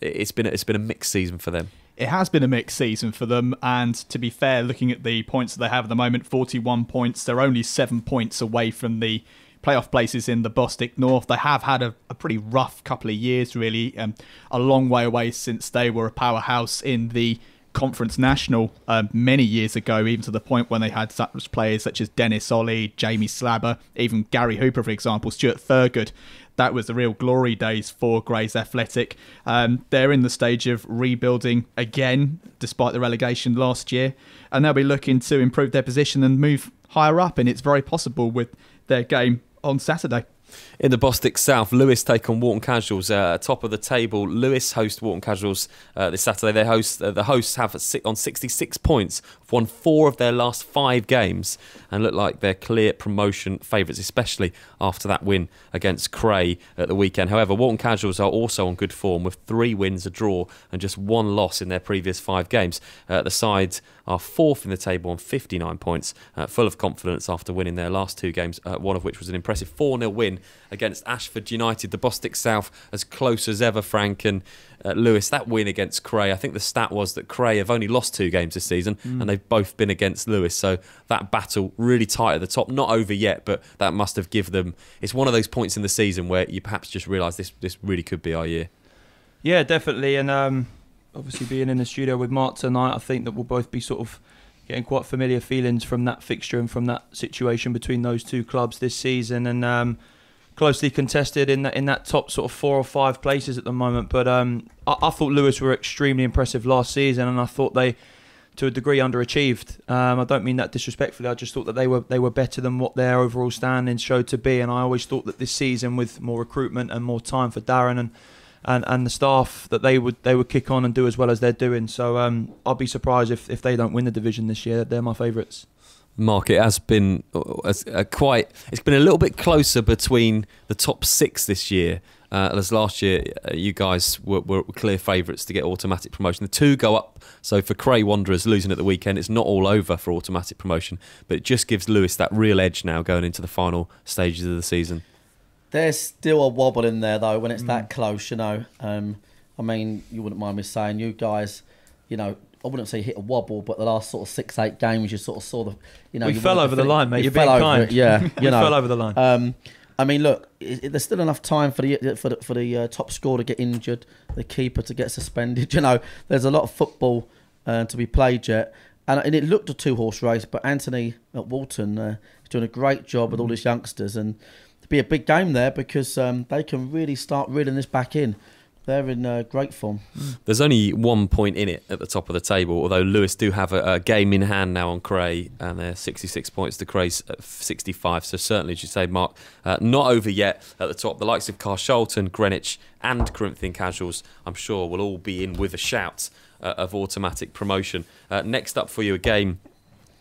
it's been a mixed season for them. It has been a mixed season for them, and to be fair, looking at the points that they have at the moment, 41 points, they're only 7 points away from the playoff places in the Bostik North. They have had a pretty rough couple of years, really, a long way away since they were a powerhouse in the Conference National many years ago, even to the point when they had such players such as Dennis Ollie, Jamie Slabber, even Gary Hooper, for example, Stuart Thurgood. That was the real glory days for Grays Athletic. They're in the stage of rebuilding again, despite the relegation last year, and they'll be looking to improve their position and move higher up, and it's very possible with their game on Saturday. In the Bostik South, Lewis take on Wharton Casuals. Top of the table, Lewis host Wharton Casuals this Saturday. The hosts have on 66 points, have won 4 of their last 5 games, and look like they're clear promotion favourites, especially after that win against Cray at the weekend. However, Wharton Casuals are also on good form with 3 wins, a draw, and just 1 loss in their previous 5 games. The side are 4th in the table on 59 points, full of confidence after winning their last 2 games, one of which was an impressive 4-0 win against Ashford United. The Bostik South as close as ever, Frank, and Lewis, that win against Cray, I think the stat was that Cray have only lost 2 games this season, and they've both been against Lewis, so that battle really tight at the top, not over yet, but that must have given them, it's one of those points in the season where you perhaps just realise this really could be our year. Yeah, definitely, and obviously being in the studio with Mark tonight, I think that we'll both be sort of getting quite familiar feelings from that fixture and from that situation between those 2 clubs this season, and closely contested in that top sort of 4 or 5 places at the moment. But I thought Lewis were extremely impressive last season, and I thought they, to a degree, underachieved. I don't mean that disrespectfully. I just thought that they were better than what their overall standings showed to be, and I always thought that this season, with more recruitment and more time for Darren and the staff, that they would kick on and do as well as they're doing. So I'll be surprised if they don't win the division this year. They're my favourites. Mark, it has been it's been a little bit closer between the top 6 this year. As last year, you guys were clear favourites to get automatic promotion. The 2 go up, so for Cray Wanderers losing at the weekend, it's not all over for automatic promotion, but it just gives Lewis that real edge now going into the final stages of the season. There's still a wobble in there, though, when it's that close, I mean, you wouldn't mind me saying, you guys, I wouldn't say hit a wobble, but the last sort of 6-8 games, you sort of saw the, we fell over the line, mate. You're being kind. Yeah, we fell over the line. I mean, look, there's still enough time for the top scorer to get injured, the keeper to get suspended. There's a lot of football to be played yet, and it looked a 2-horse race, but Anthony at Walton is doing a great job with all his youngsters, and it'll be a big game there because they can really start reeling this back in. They're in great form. There's only 1 point in it at the top of the table, although Lewis do have a game in hand now on Cray, and they're 66 points to Cray's 65. So certainly, as you say, Mark, not over yet at the top. The likes of Carshalton, Greenwich and Corinthian Casuals, I'm sure, will all be in with a shout of automatic promotion. Next up for you, a game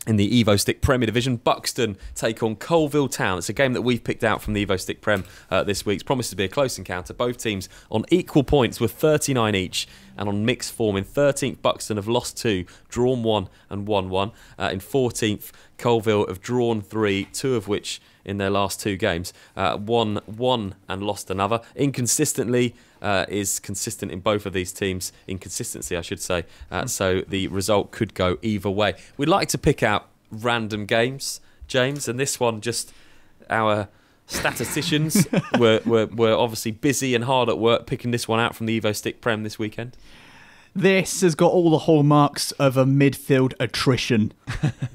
in the Evo Stick Premier Division. Buxton take on Colville Town. It's a game that we've picked out from the Evo Stick Prem this week. It's promised to be a close encounter. Both teams on equal points with 39 each, and on mixed form. In 13th, Buxton have lost 2, drawn 1 and won 1. In 14th, Colville have drawn 3, 2 of which in their last 2 games. Won 1 and lost another. Inconsistently is consistent in both of these teams. Inconsistency, I should say. So the result could go either way. We'd like to pick out random games, James, and this one, just our statisticians were obviously busy and hard at work picking this one out from the Evo Stick Prem this weekend. This has got all the hallmarks of a midfield attrition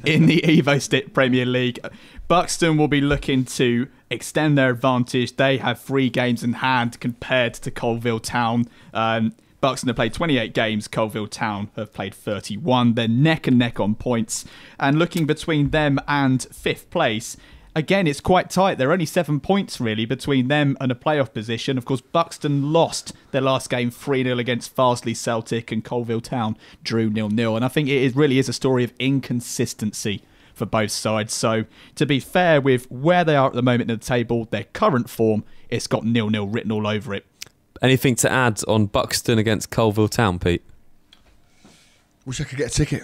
in the Evo Stick Premier League. Buxton will be looking to extend their advantage. They have 3 games in hand compared to Colville Town. Buxton have played 28 games. Colville Town have played 31. They're neck and neck on points. And looking between them and 5th place, again, it's quite tight. There are only 7 points, really, between them and a playoff position. Of course, Buxton lost their last game 3-0 against Farsley Celtic, and Colville Town drew 0-0. And I think it really is a story of inconsistency for both sides. So, to be fair with where they are at the moment in the table, their current form, it's got 0-0 written all over it. Anything to add on Buxton against Colville Town, Pete? Wish I could get a ticket.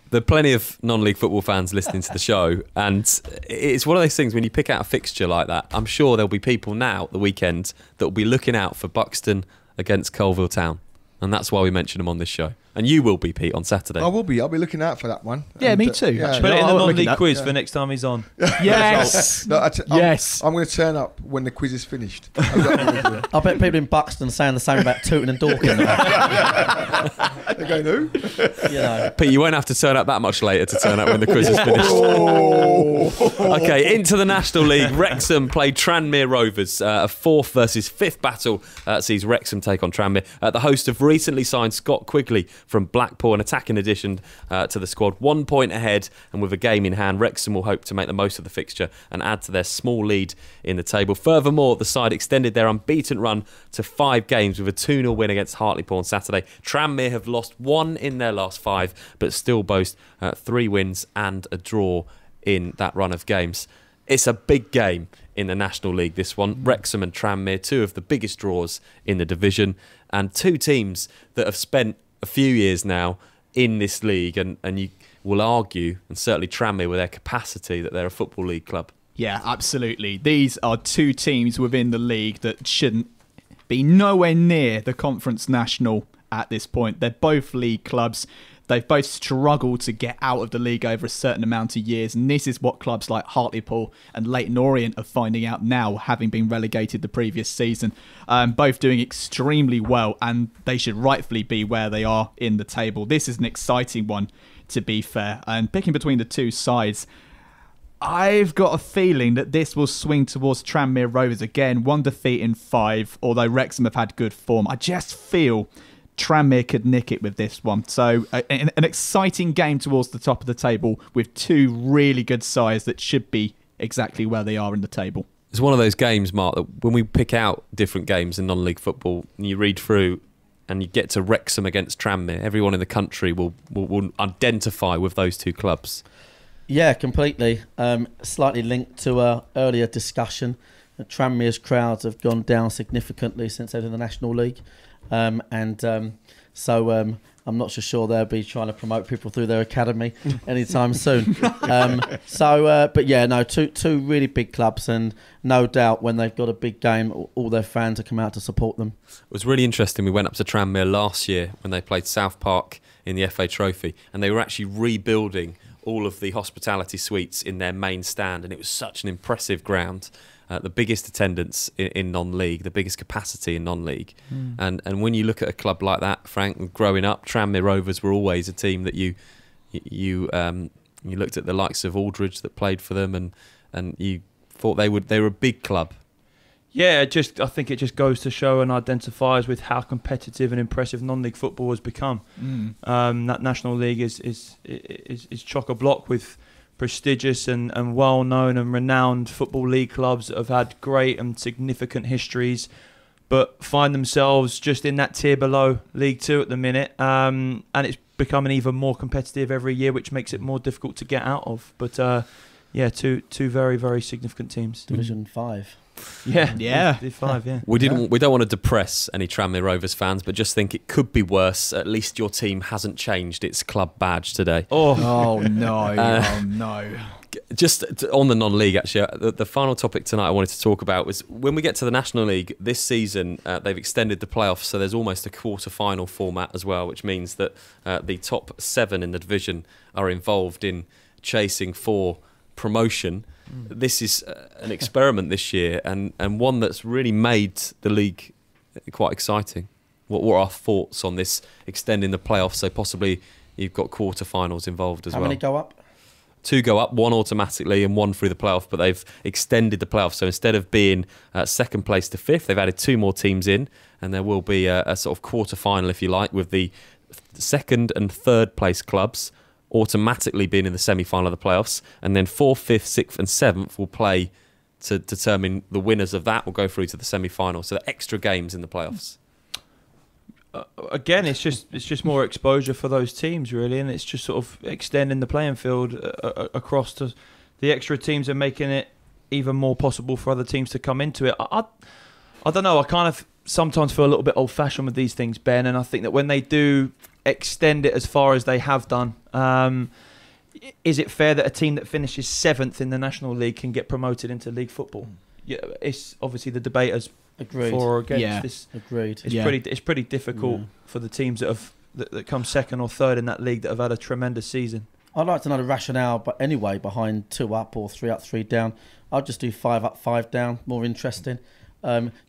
There are plenty of non-league football fans listening to the show, and it's one of those things when you pick out a fixture like that, I'm sure there'll be people now at the weekend that will be looking out for Buxton against Colville Town, and that's why we mention them on this show. And you will be, Pete, on Saturday. I will be. I'll be looking out for that one. Yeah, me too. Put it in the non-league quiz for next time he's on. Yes. Yes. I'm going to turn up when the quiz is finished. I bet people in Buxton saying the same about Tooting and Dorking. They're going, who? You know. Pete, you won't have to turn up that much later to turn up when the quiz is finished. Okay, into the National League. Wrexham played Tranmere Rovers. A 4th versus 5th battle sees Wrexham take on Tranmere. The host have recently signed Scott Quigley from Blackpool, an attacking addition to the squad. 1 point ahead, and with a game in hand, Wrexham will hope to make the most of the fixture and add to their small lead in the table. Furthermore, the side extended their unbeaten run to 5 games with a 2-0 win against Hartlepool on Saturday. Tranmere have lost 1 in their last 5, but still boast 3 wins and a draw in that run of games. It's a big game in the National League, this one. Wrexham and Tranmere, 2 of the biggest draws in the division, and 2 teams that have spent a few years now in this league, and you will argue, and certainly Tranmere with their capacity, that they're a football league club. Yeah, absolutely. These are 2 teams within the league that shouldn't be nowhere near the Conference National at this point. They're both league clubs. They've both struggled to get out of the league over a certain amount of years, and this is what clubs like Hartlepool and Leyton Orient are finding out now, having been relegated the previous season. Both doing extremely well, and they should rightfully be where they are in the table. This is an exciting one, to be fair, and picking between the 2 sides, I've got a feeling that this will swing towards Tranmere Rovers again. 1 defeat in 5, although Wrexham have had good form. I just feel Tranmere could nick it with this one. So an exciting game towards the top of the table with 2 really good sides that should be exactly where they are in the table. It's one of those games, Mark, that when we pick out different games in non-league football and you read through and you get to Wrexham against Tranmere, everyone in the country will identify with those 2 clubs. Yeah, completely. Slightly linked to an earlier discussion. Tranmere's crowds have gone down significantly since they're in the National League. So I'm not so sure they'll be trying to promote people through their academy anytime soon. But yeah, no, two really big clubs, and no doubt when they've got a big game, all their fans will come out to support them. It was really interesting. We went up to Tranmere last year when they played South Park in the FA Trophy, and they were actually rebuilding all of the hospitality suites in their main stand, and it was such an impressive ground. the biggest attendance in non-league, the biggest capacity in non-league. And when you look at a club like that, Frank, growing up, Tranmere Rovers were always a team that you looked at the likes of Aldridge that played for them, and you thought they were a big club. Yeah, I think it just goes to show and identifies with how competitive and impressive non-league football has become. That National League is chock-a-block with prestigious and well-known and renowned football league clubs that have had great and significant histories, but find themselves just in that tier below League Two at the minute, and it's becoming even more competitive every year, which makes it more difficult to get out of. But two very, very significant teams. Division 5. Yeah. Five, yeah. We don't want to depress any Tranmere Rovers fans, but just think it could be worse. At least your team hasn't changed its club badge today. Oh no. Just on the non-league, actually, the final topic tonight I wanted to talk about was when we get to the National League this season, they've extended the playoffs, so there's almost a quarter-final format as well, which means that the top 7 in the division are involved in chasing for promotion. This is an experiment this year, and one that's really made the league quite exciting. What are our thoughts on this extending the playoffs? So possibly you've got quarterfinals involved as well. How many go up? 2 go up, 1 automatically and 1 through the playoff, but they've extended the playoff. So instead of being second place to 5th, they've added 2 more teams in, and there will be a sort of quarter-final, if you like, with the 2nd and 3rd place clubs automatically being in the semi-final of the playoffs, and then 4th, 5th, 6th and 7th will play to determine the winners of that will go through to the semi-final. So the extra games in the playoffs. Again, it's just more exposure for those teams, really, and it's just sort of extending the playing field across to the extra teams and making it even more possible for other teams to come into it. I don't know, I kind of sometimes feel a little bit old-fashioned with these things, Ben, and I think that when they do extend it as far as they have done, is it fair that a team that finishes 7th in the National League can get promoted into league football? Yeah, it's obviously the debaters for or against this. Agreed. It's pretty difficult for the teams that come 2nd or 3rd in that league that have had a tremendous season. I'd like to know the rationale, but anyway, behind 2 up or 3 up, 3 down. I'd just do 5 up, 5 down. More interesting.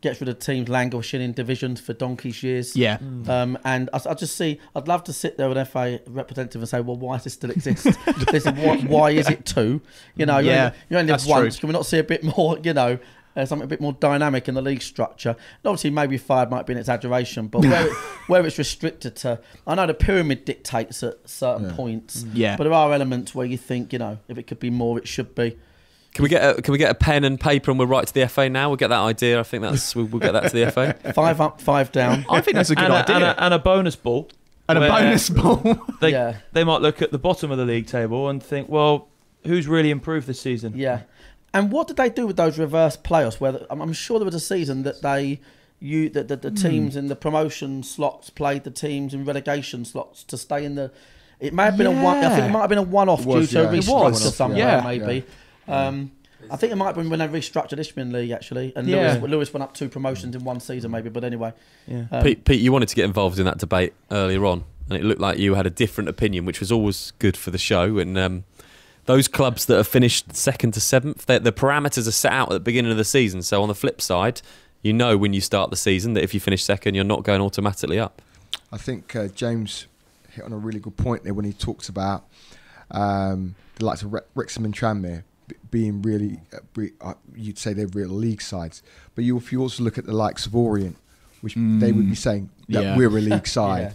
Gets rid of teams languishing in divisions for donkey's years. Yeah. And I'd love to sit there with an FA representative and say, well, why does this still exist? Why is it 2? You only live once. True. Can we not see a bit more, something a bit more dynamic in the league structure? And obviously, maybe 5 might be an exaggeration, but where it's restricted to, I know the pyramid dictates at certain points, but there are elements where you think, if it could be more, it should be. Can we get a pen and paper and we'll write to the FA now? We'll get that idea. I think we'll get that to the FA. 5 up, 5 down. I think that's a good idea. And a bonus ball. And a bonus ball. They might look at the bottom of the league table and think, well, who's really improved this season? Yeah. And what did they do with those reverse playoffs? Where I'm sure there was a season that the teams in the promotion slots played the teams in relegation slots to stay in the. It may have been I think it might have been a one-off due to a restructure somewhere, maybe. I think it might have been when they restructured Isthmian League, actually, and Lewis went up 2 promotions in one season, maybe. But anyway, Pete, you wanted to get involved in that debate earlier on, and it looked like you had a different opinion, which was always good for the show. And those clubs that have finished 2nd to 7th, the parameters are set out at the beginning of the season. So on the flip side, when you start the season that if you finish 2nd, you're not going automatically up. I think James hit on a really good point there when he talks about the likes of Wrexham and Tranmere being really, you'd say they're real league sides. But if you also look at the likes of Orient, which they would be saying that we're a league side,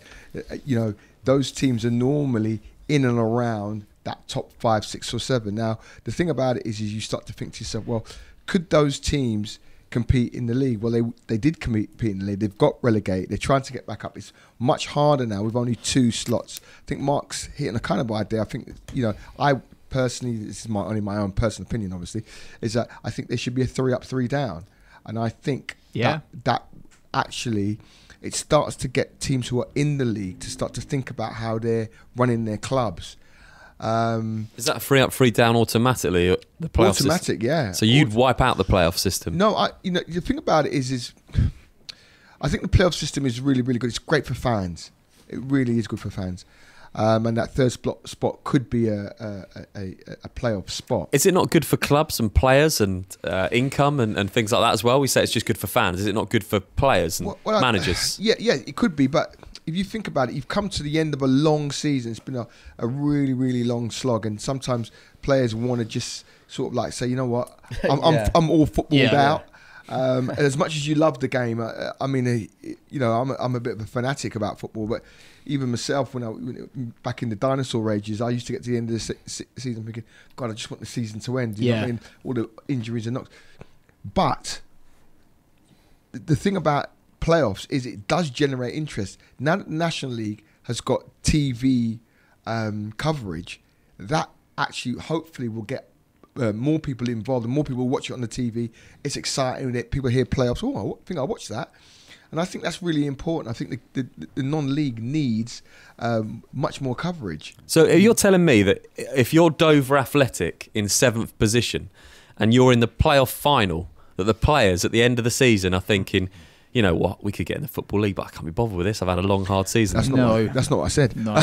those teams are normally in and around that top 5, 6 or 7. Now, the thing about it is you start to think to yourself, well, could those teams compete in the league? Well, they did compete in the league. They've got relegated. They're trying to get back up. It's much harder now with only 2 slots. I think Mark's hitting a kind of idea. I think, I personally, this is only my own personal opinion, obviously, is that I think there should be a 3 up, 3 down. And I think that actually it starts to get teams who are in the league to start to think about how they're running their clubs. Is that a 3 up, 3 down automatically? The playoff automatic, system? Yeah. So you'd wipe out the playoff system? No, the thing about it is I think the playoff system is really, really good. It's great for fans. It really is good for fans. And that third spot could be a playoff spot. Is it not good for clubs and players and income and things like that as well? We say it's just good for fans. Is it not good for players and managers? Yeah, it could be. But if you think about it, you've come to the end of a long season. It's been a really, really long slog. And sometimes players want to just sort of like say, you know what, I'm all footballed out. And as much as you love the game, I mean, I'm a bit of a fanatic about football, but even myself, back in the dinosaur ages, I used to get to the end of the season thinking, God, I just want the season to end. You know what I mean? All the injuries and knocks. But the thing about playoffs is it does generate interest. Now that the National League has got TV coverage, that actually hopefully will get more people involved and more people watch it on the TV. It's exciting. People hear playoffs. Oh, I think I'll watch that. And I think that's really important. I think the non-league needs much more coverage. So you're telling me that if you're Dover Athletic in 7th position and you're in the playoff final, that the players at the end of the season are thinking, you know what, we could get in the Football League, but I can't be bothered with this. I've had a long, hard season. That's not what I said. No.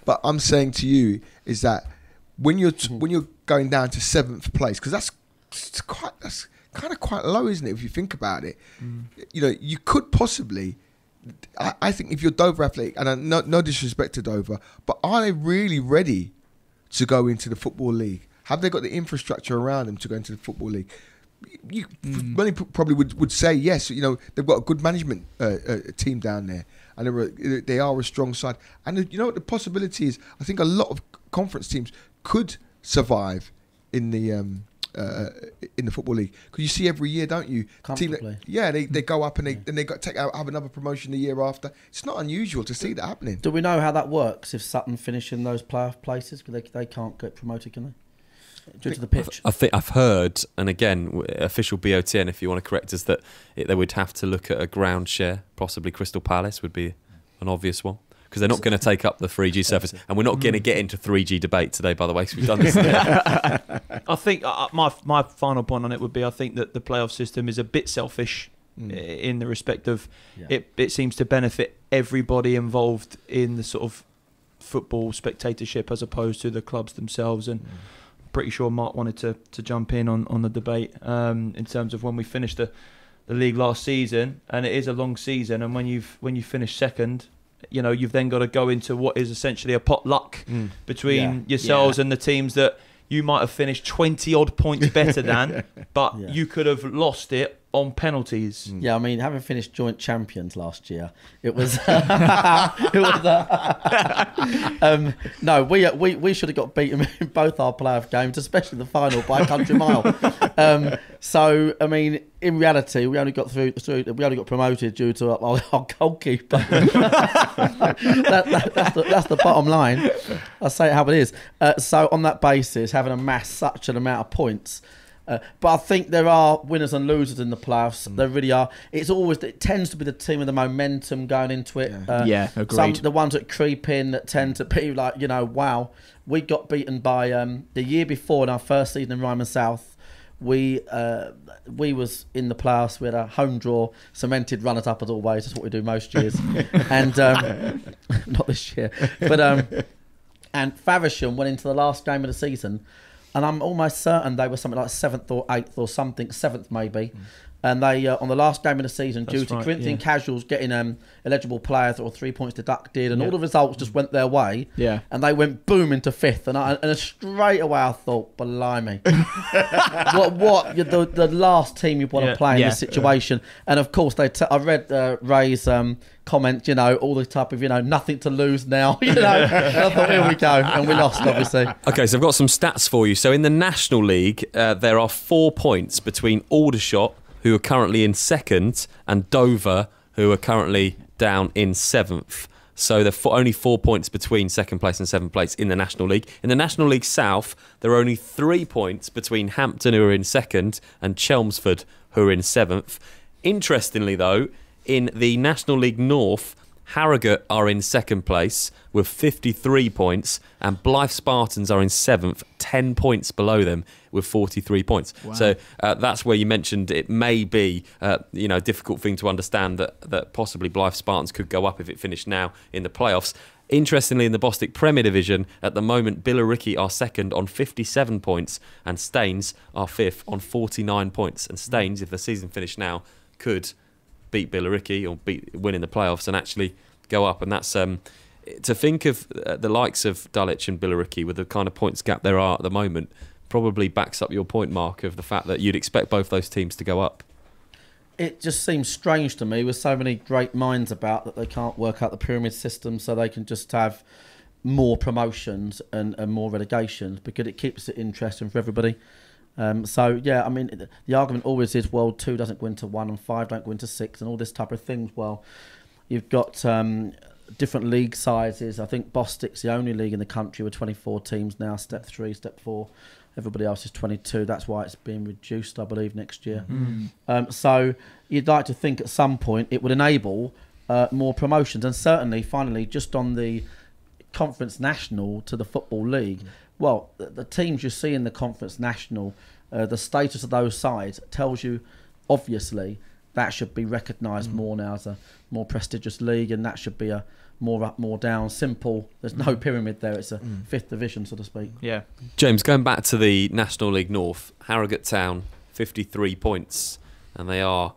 But I'm saying to you is that when you're going down to 7th place, because that's kind of quite low, isn't it? If you think about it, you could possibly. I think if you're Dover Athletic, and no disrespect to Dover, but are they really ready to go into the Football League? Have they got the infrastructure around them to go into the Football League? Many probably would say yes. They've got a good management team down there, and they are a strong side. And what the possibility is, I think a lot of conference teams could survive in the Football League, because you see every year, don't you? Comfortably. They go up and they got have another promotion the year after. It's not unusual to see that happening. Do we know how that works if Sutton finish in those playoff places? Because they can't get promoted, can they? Due to the pitch. I think I've heard, and again, official BOTN, if you want to correct us, that they would have to look at a ground share. Possibly Crystal Palace would be an obvious one, because they're not going to take up the 3G service, and we're not going to get into 3G debate today, by the way, because we've done this. I think my final point on it would be, I think that the playoff system is a bit selfish in the respect of it seems to benefit everybody involved in the sort of football spectatorship as opposed to the clubs themselves. And pretty sure Mark wanted to jump in on the debate in terms of when we finished the league last season, and it is a long season, and when you finish second, you've then got to go into what is essentially a potluck between yourselves and the teams that you might have finished 20 odd points better than, but you could have lost it on penalties. Yeah, I mean, having finished joint champions last year, it was. No, we should have got beaten in both our playoff games, especially the final by a country mile. So, I mean, in reality, we only got through. We only got promoted due to our goalkeeper. That's the bottom line. I say it how it is. So, on that basis, having amassed such an amount of points. But I think there are winners and losers in the playoffs. There really are. It tends to be the team with the momentum going into it. Agreed. The ones that creep in that tend to be like, wow, we got beaten by the year before in our first season in Ryman South. We was in the playoffs. We had a home draw, cemented runners up as always. That's what we do most years, and not this year. But and Faversham went into the last game of the season. And I'm almost certain they were something like 7th or 8th or something, 7th maybe. And they, on the last game of the season, due to Corinthian casuals getting eligible players or 3 points deducted, and all the results just went their way. Yeah. And they went boom into 5th. And straight away I thought, blimey. The last team you want to play in this situation. And of course, I read Ray's comment, all the type of, nothing to lose now. And I thought, here we go. And we lost, obviously. Okay, so I've got some stats for you. So in the National League, there are 4 points between Aldershot, who are currently in 2nd, and Dover, who are currently down in 7th. So there are only 4 points between 2nd place and 7th place in the National League. In the National League South, there are only 3 points between Hampton, who are in 2nd, and Chelmsford, who are in 7th. Interestingly, though, in the National League North, Harrogate are in second place with 53 points, and Blythe Spartans are in seventh, 10 points below them with 43 points. Wow. So that's where you mentioned it may be a difficult thing to understand that possibly Blythe Spartans could go up if it finished now in the playoffs. Interestingly, in the Bostik Premier Division, at the moment, Billericay are second on 57 points and Staines are fifth on 49 points. And Staines, if the season finished now, could beat Billericay or win in the playoffs and actually go up. And that's to think of the likes of Dulwich and Billericay with the kind of points gap there are at the moment probably backs up your point, Mark, of the fact that you'd expect both those teams to go up. It just seems strange to me with so many great minds about that they can't work out the pyramid system so they can just have more promotions and more relegations because it keeps it interesting for everybody. The argument always is, well, 2 doesn't go into 1 and 5 don't go into 6 and all this type of things. Well, you've got different league sizes. I think Bostik's the only league in the country with 24 teams now, step 3, step 4. Everybody else is 22. That's why it's being reduced, I believe, next year. So you'd like to think at some point it would enable more promotions. And certainly, finally, just on the Conference National to the Football League, well, the teams you see in the Conference National, the status of those sides tells you, obviously, that should be recognised more now as a more prestigious league, and that should be a more up, more down, simple. There's no pyramid there. It's a fifth division, so to speak. Yeah. James, going back to the National League North, Harrogate Town, 53 points, and they are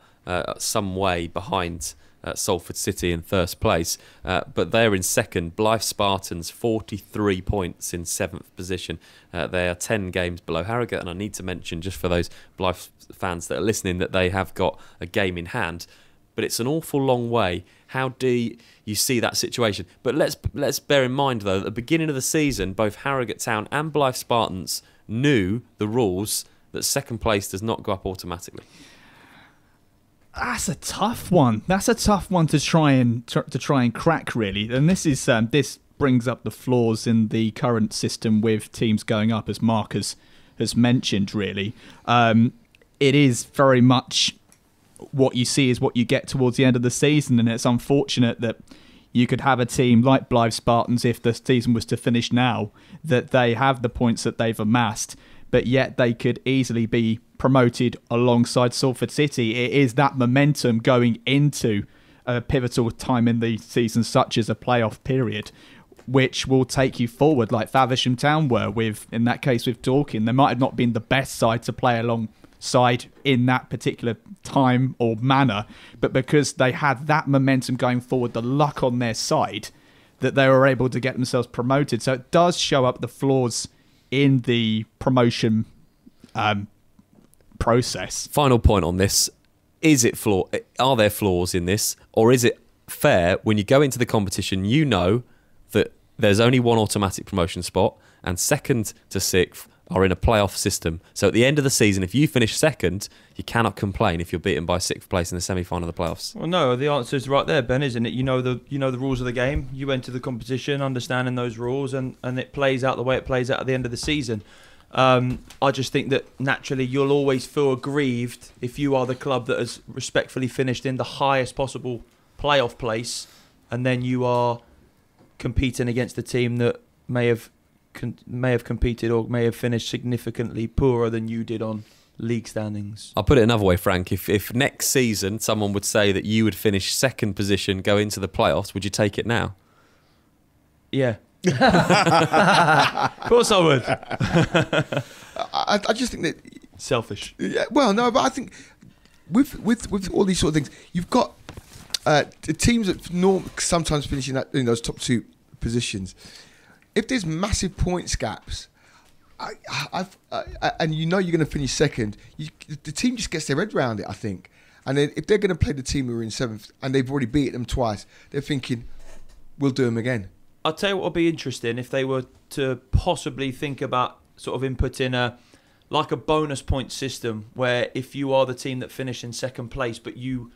some way behind Salford City in first place, but they're in second. Blythe Spartans, 43 points in seventh position. They are 10 games below Harrogate, and I need to mention, just for those Blythe fans that are listening, that they have got a game in hand, but it's an awful long way. How do you see that situation? But let's bear in mind, though, at the beginning of the season, both Harrogate Town and Blythe Spartans knew the rules that second place does not go up automatically. That's a tough one. That's a tough one to try and crack, really. And this brings up the flaws in the current system with teams going up, as Mark has mentioned. Really, it is very much what you see is what you get towards the end of the season, and it's unfortunate that you could have a team like Blythe Spartans, if the season was to finish now, that they have the points that they've amassed, but yet they could easily be promoted alongside Salford City. It is that momentum going into a pivotal time in the season, such as a playoff period, which will take you forward, like Faversham Town were in that case with Dorking. They might have not been the best side to play alongside in that particular time or manner, but because they had that momentum going forward, the luck on their side, that they were able to get themselves promoted. So it does show up the flaws in the promotion process. Final point on this: are there flaws in this, or is it fair when you go into the competition, you know that there's only one automatic promotion spot, and second to sixth are in a playoff system? So at the end of the season, if you finish second, you cannot complain if you're beaten by sixth place in the semi-final of the playoffs. Well, no, the answer is right there, Ben, isn't it? You know the rules of the game. You enter the competition understanding those rules, and it plays out the way it plays out at the end of the season. I just think that naturally you'll always feel aggrieved if you are the club that has respectfully finished in the highest possible playoff place, and then you are competing against a team that may have competed or may have finished significantly poorer than you did on league standings. I'll put it another way, Frank. If next season someone would say that you would finish second position, go into the playoffs, would you take it now? Yeah. Of course I would. I just think that selfish. Yeah, well, no, but I think with all these sort of things, you've got teams that sometimes finish in those top two positions. If there's massive points gaps, and you know you're going to finish second, the team just gets their head around it, I think. And then if they're going to play the team who are in seventh and they've already beaten them twice, they're thinking, we'll do them again. I'll tell you what would be interesting if they were to possibly think about sort of inputting a bonus point system where if you are the team that finished in second place but you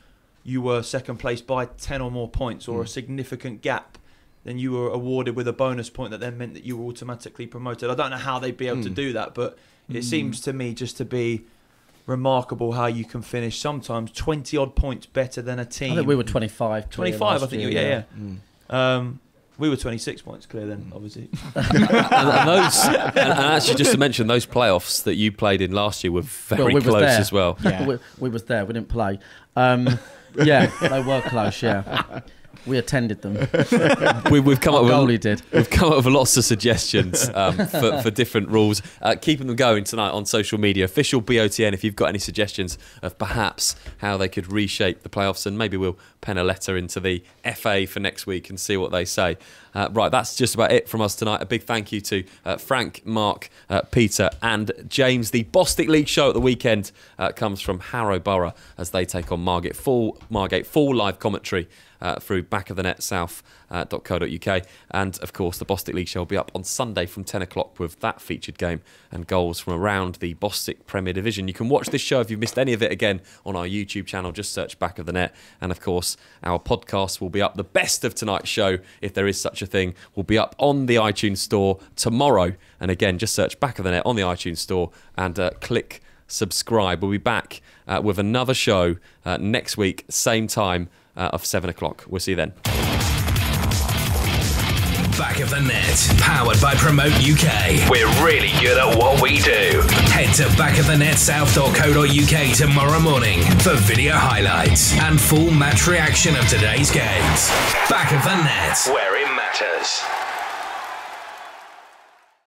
were second place by 10 or more points or a significant gap, then you were awarded with a bonus point that then meant that you were automatically promoted. I don't know how they'd be able to do that, but it seems to me just to be remarkable how you can finish sometimes 20 odd points better than a team. I think we were 25. 25, I think. Yeah. We were 26 points clear then, obviously. and actually, just to mention, those playoffs that you played in last year were very close as well. Yeah. we was there. We didn't play. Yeah, they were close. Yeah. We attended them. We've come up with goalie did. We've come up with lots of suggestions for different rules. Keeping them going tonight on social media. Official BOTN. If you've got any suggestions of perhaps how they could reshape the playoffs, and maybe we'll pen a letter into the FA for next week and see what they say. Right, that's just about it from us tonight. A big thank you to Frank, Mark, Peter and James. The Bostik League show at the weekend comes from Harrow Borough as they take on Margate. Full live commentary through backofthenet.south.co.uk. And of course, the Bostik League show will be up on Sunday from 10 o'clock with that featured game and goals from around the Bostik Premier Division. You can watch this show if you've missed any of it again on our YouTube channel. Just search Back of the Net. And of course, our podcast will be up. The best of tonight's show, if there is such a thing, will be up on the iTunes store tomorrow. And again, just search Back of the Net on the iTunes store and click subscribe. We'll be back with another show next week, same time of 7 o'clock. We'll see you then. Back of the Net, powered by Promote UK. We're really good at what we do. Head to backofthenet.south.co.uk tomorrow morning for video highlights and full match reaction of today's games. Back of the Net, where it matters.